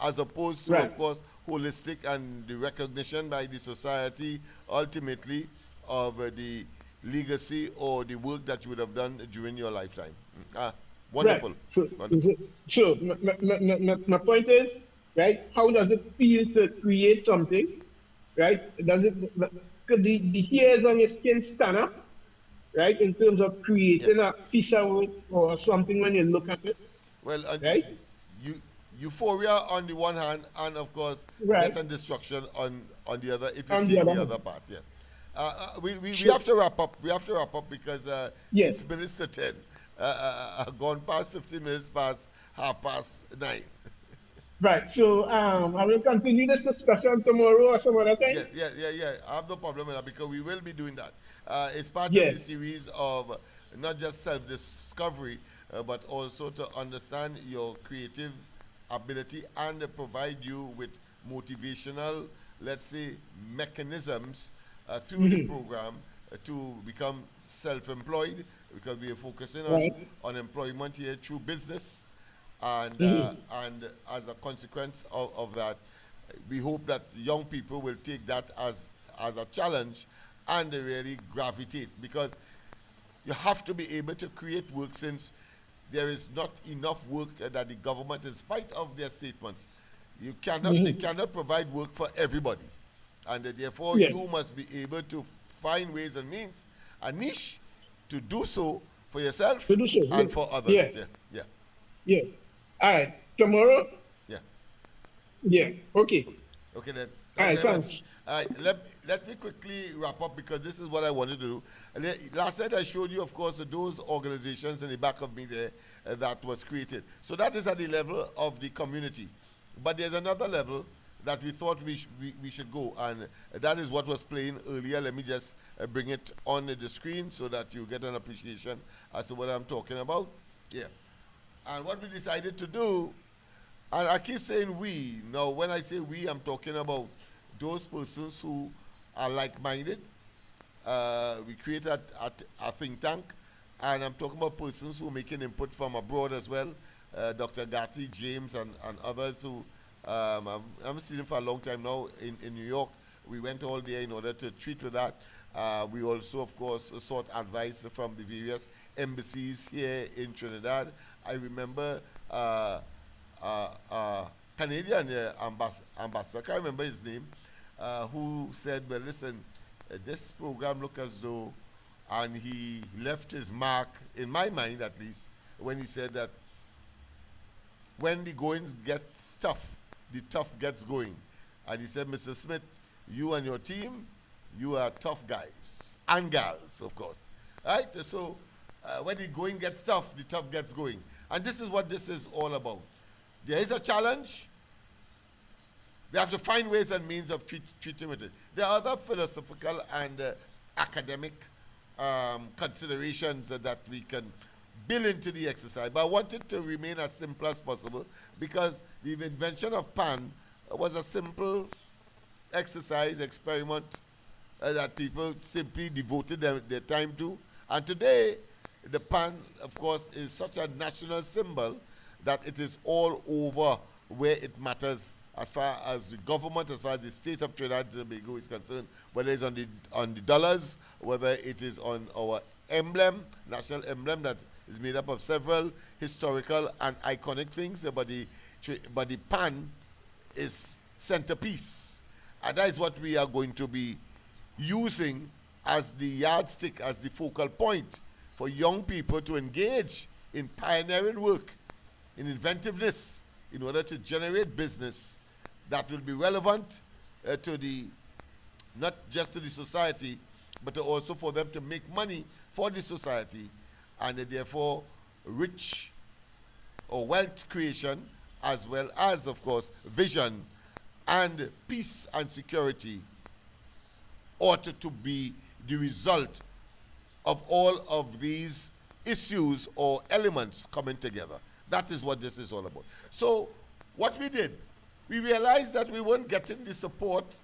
as opposed to, of course, holistic and the recognition by the society, ultimately, of the legacy or the work that you would have done during your lifetime. Wonderful. Right. So my point is, right, how does it feel to create something, right? Could the hairs on your skin stand up, right, in terms of creating a piece of work or something when you look at it? Well, right? Euphoria on the one hand, and of course, death and destruction on the other, if you On take the the other other part, we have to wrap up. We have to wrap up because it's minutes to 10. Gone past 15 minutes past 9:30. Right. So I will continue this discussion tomorrow or some other time. Yeah. I have no problem with that because we will be doing that. It's part of the series of not just self-discovery, but also to understand your creative ability and provide you with motivational, let's say, mechanisms through the program to become self-employed, because we are focusing on employment here through business. And as a consequence of that, we hope that young people will take that as a challenge and really gravitate, because you have to be able to create work, since there is not enough work that the government, in spite of their statements, You cannot, they cannot provide work for everybody. And therefore, Yes. you must be able to find ways and means, a niche, to do so for yourself To do so, and yes. for others. Yeah. Yeah, yeah, Yeah. All right. Tomorrow. yeah. Yeah. Okay. Okay then. All right, very thanks. much. All right, let me quickly wrap up because this is what I wanted to do. Last night I showed you, of course, those organizations in the back of me there that was created. So that is at the level of the community. But there's another level that we thought we should go, and that is what was playing earlier. Let me just bring it on the screen so that you get an appreciation as to what I'm talking about. Yeah. And what we decided to do, and I keep saying we. Now, when I say we, I'm talking about those persons who are like-minded. We created a think tank, and I'm talking about persons who are making input from abroad as well. Dr. Gatti, James, and others who I haven't seen him for a long time now in New York. We went all there in order to treat with that. We also, of course, sought advice from the various embassies here in Trinidad. I remember Canadian ambassador, I can't remember his name, who said, well, listen, this program look as though, and he left his mark, in my mind at least, when he said that when the going gets tough, the tough gets going. And he said, Mr. Smith, you and your team, you are tough guys, and gals, of course. Right? So when the going gets tough, the tough gets going. And this is what this is all about. There is a challenge. We have to find ways and means of treating with it. There are other philosophical and academic considerations that we can build into the exercise. But I want it to remain as simple as possible because the invention of PAN was a simple exercise, experiment that people simply devoted their time to. And today, the PAN, of course, is such a national symbol that it is all over where it matters as far as the government, as far as the state of Trinidad and Tobago is concerned, whether it's on the dollars, whether it is on our emblem, national emblem that is made up of several historical and iconic things, but the PAN is centerpiece. And that is what we are going to be using as the yardstick, as the focal point for young people to engage in pioneering work, in inventiveness, in order to generate business that will be relevant to not just to the society, but also for them to make money for the society, and therefore rich or wealth creation, as well as, of course, vision and peace and security ought to be the result of all of these issues or elements coming together. That is what this is all about. So what we did, we realized that we weren't getting the support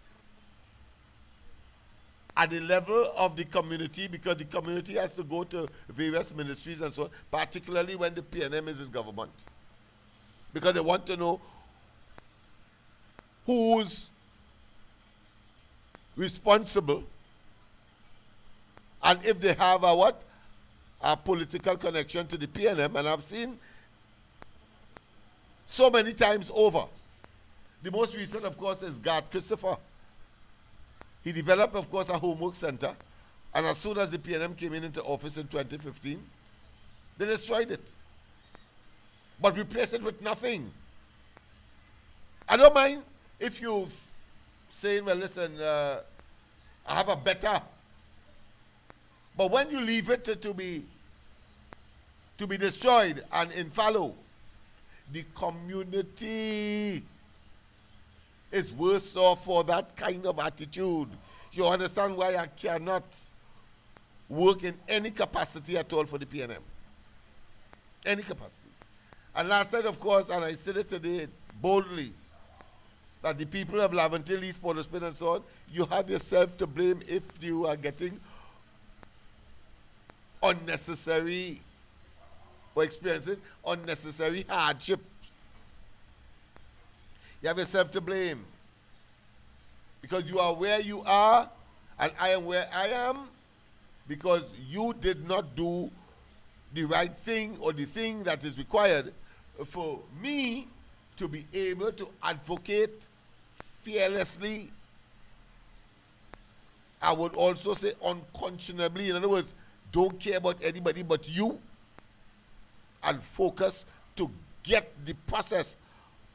at the level of the community because the community has to go to various ministries and so on, particularly when the PNM is in government. Because they want to know who's responsible and if they have a political connection to the PNM. And I've seen so many times over. The most recent, of course, is Gart Christopher. He developed, of course, a homework center. And as soon as the PNM came into office in 2015, they destroyed it. But replaced it with nothing. I don't mind if you saying, well, listen, I have a better. But when you leave it to be destroyed and in fallow, the community is worse off for that kind of attitude. You understand why I cannot work in any capacity at all for the PNM. Any capacity. And last night, of course, and I said it today boldly, that the people of Laventille, East Port of Spain and so on, you have yourself to blame if you are getting unnecessary or experiencing unnecessary hardships. You have yourself to blame because you are where you are and I am where I am because you did not do the right thing or the thing that is required for me to be able to advocate fearlessly. I would also say unconscionably. In other words, don't care about anybody but you, and focus to get the process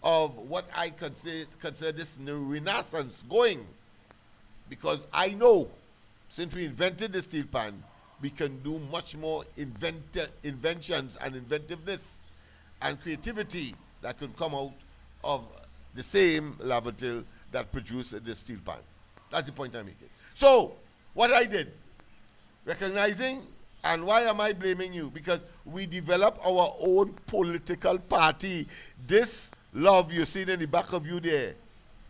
of what I consider this renaissance going. Because I know, since we invented the steel pan, we can do much more inventions and inventiveness and creativity that can come out of the same lavatil that produced the steel pan. That's the point I'm making. So, what I did, recognizing, and why am I blaming you? Because we developed our own political party. This love you see in the back of you there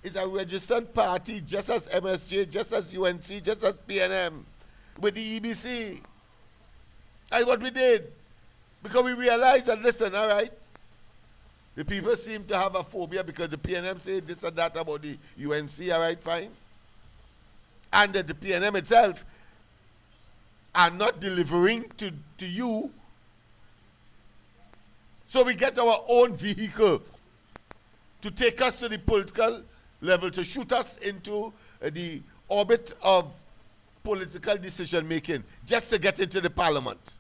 is a registered party, just as MSJ, just as UNC, just as PNM, with the EBC. That's what we did. Because we realized that, listen, all right, the people seem to have a phobia because the PNM say this and that about the UNC, all right, fine. And that the PNM itself are not delivering to you. So we get our own vehicle to take us to the political level, to shoot us into the orbit of political decision making, just to get into the parliament.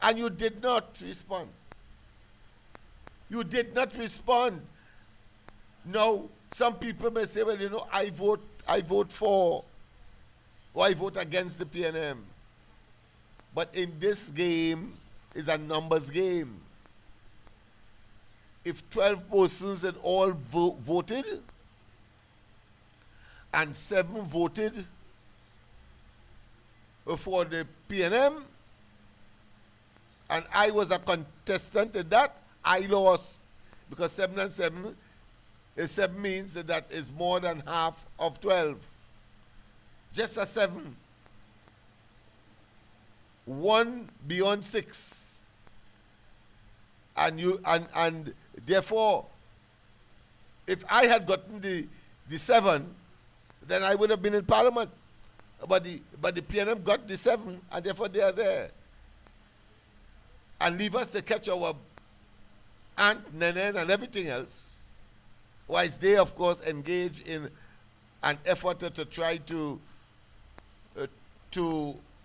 And you did not respond. You did not respond. Now, some people may say, well, you know, I vote for, or I vote against the PNM. But in this game, is a numbers game. If 12 persons had all voted, and 7 voted for the PNM, and I was a contestant in that, I lost. Because 7 and 7, 7 means that is more than half of 12. Just a 7. 1 beyond 6. And therefore, if I had gotten the 7, then I would have been in Parliament. But the PNM got the 7, and therefore they are there. And leave us to catch our aunt, nenen, and everything else. Whilst they, of course, engage in an effort to try to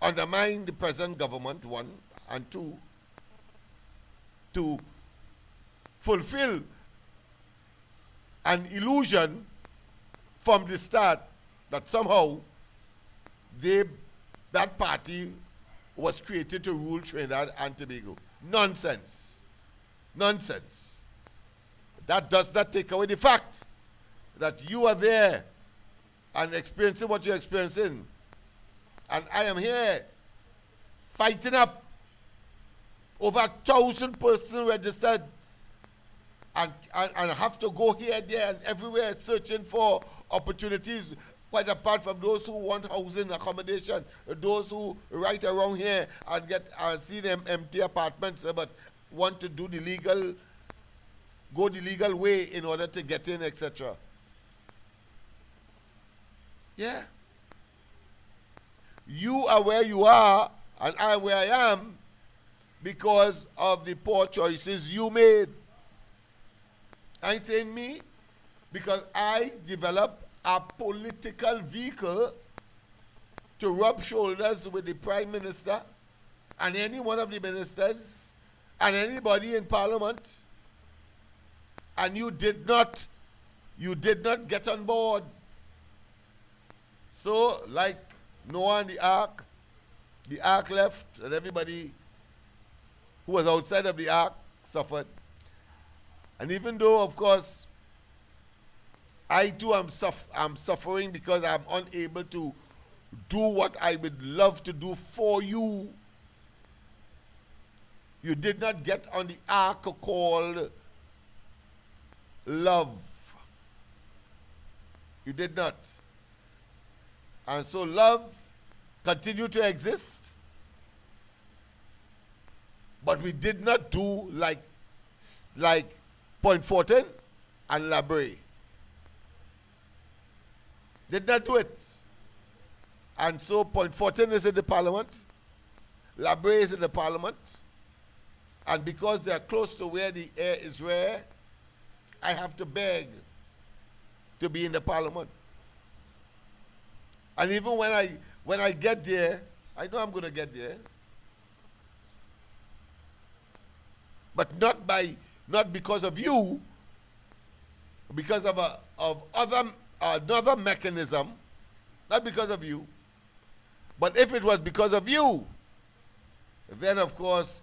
undermine the present government, 1, and 2, to fulfill an illusion from the start that somehow that party was created to rule Trinidad and Tobago. Nonsense. Nonsense. That does not take away the fact that you are there and experiencing what you're experiencing. And I am here fighting up over 1,000 persons registered, and have to go here, there, and everywhere searching for opportunities, quite apart from those who want housing accommodation, those who right around here and get see them empty apartments, but want to do go the legal way in order to get in, etc. Yeah. You are where you are, and I am where I am, because of the poor choices you made. I ain't saying me, because I developed a political vehicle to rub shoulders with the Prime Minister and any one of the ministers and anybody in Parliament, and you did not get on board. So, like Noah and the ark left, and everybody who was outside of the ark suffered. And even though, of course, I too am suffering because I'm unable to do what I would love to do for you, you did not get on the ark called love. You did not. And so love continued to exist, but we did not do like Point Fortin and La Brea. Did not do it. And so Point Fortin is in the Parliament, La Brea is in the Parliament, and because they are close to where the air is rare I have to beg to be in the parliament. And even when I get there, I know I'm going to get there. But not because of you, because of another mechanism, not because of you. But if it was because of you, then of course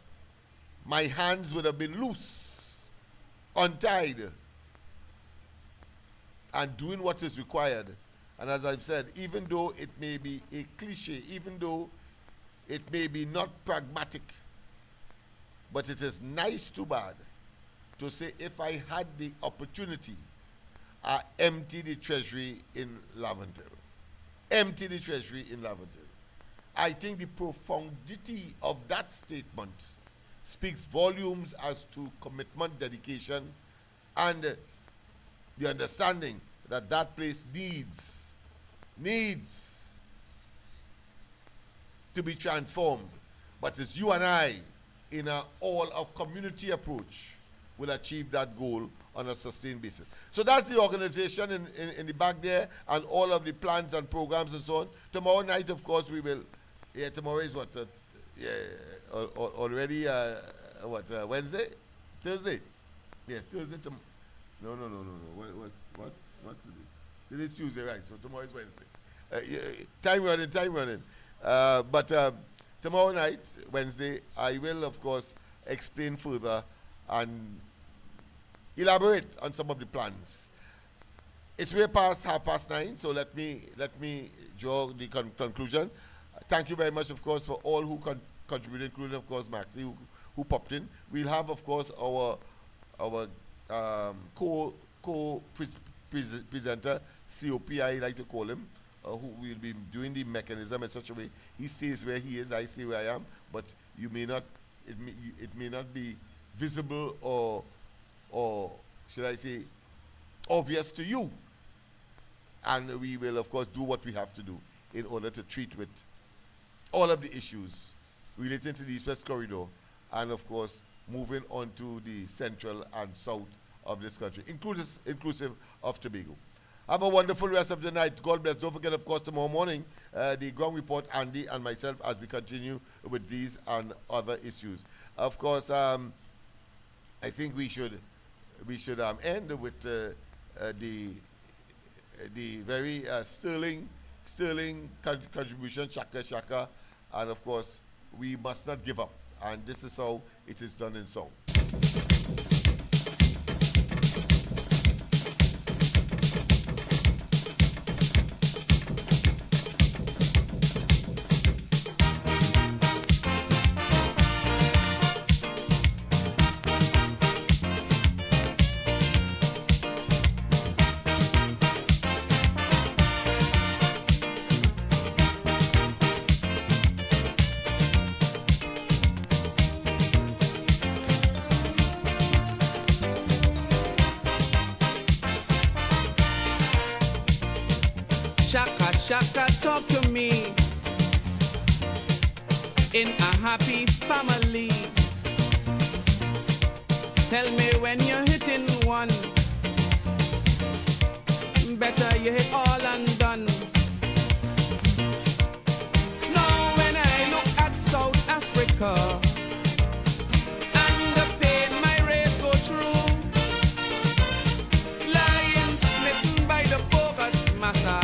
my hands would have been loose, untied, and doing what is required. And as I've said, even though it may be a cliche, even though it may be not pragmatic, but it is nice too bad to say, if I had the opportunity, I empty the treasury in Laventille. Empty the treasury in Laventille. I think the profundity of that statement speaks volumes as to commitment, dedication, and the understanding that that place needs to be transformed. But it's you and I, in an all-of-community approach, will achieve that goal on a sustained basis. So that's the organization in the back there, and all of the plans and programs and so on. Tomorrow night, of course, we will. Yeah, tomorrow is what? Already. Wednesday, Thursday. Yes, Thursday. No. What's the day? Today's Tuesday, right? So tomorrow is Wednesday. Time running. But tomorrow night, Wednesday, I will, of course, explain further and elaborate on some of the plans. It's way past 9:30, so let me draw the conclusion. Thank you very much, of course, for all who contributed, including, of course, Maxie, who popped in. We'll have, of course, our presenter, COP, I like to call him, who will be doing the mechanism in such a way he stays where he is, I stay where I am, but you may not, it may not be visible or should I say obvious to you. And we will, of course, do what we have to do in order to treat with all of the issues relating to the East-West Corridor, and of course moving on to the central and south of this country, inclusive of Tobago. Have a wonderful rest of the night. God bless. Don't forget, of course, tomorrow morning, the ground report, Andy and myself, as we continue with these and other issues. Of course, I think we should end with the very sterling contribution, Shaka, and of course, we must not give up. And this is how it is done in song. Shaka, talk to me in a happy family. Tell me when you're hitting one, better you hit all and done. Now when I look at South Africa and the pain my race go through, lying smitten by the bogus massa.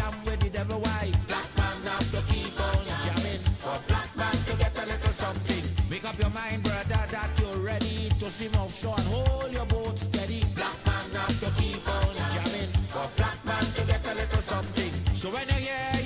jam with the devil. Why? Black man have to keep on jamming. For black man to get a little something. Make up your mind, brother, that you're ready to swim offshore and hold your boat steady. Black man have to keep on jamming. For black man to get a little something. So when you hear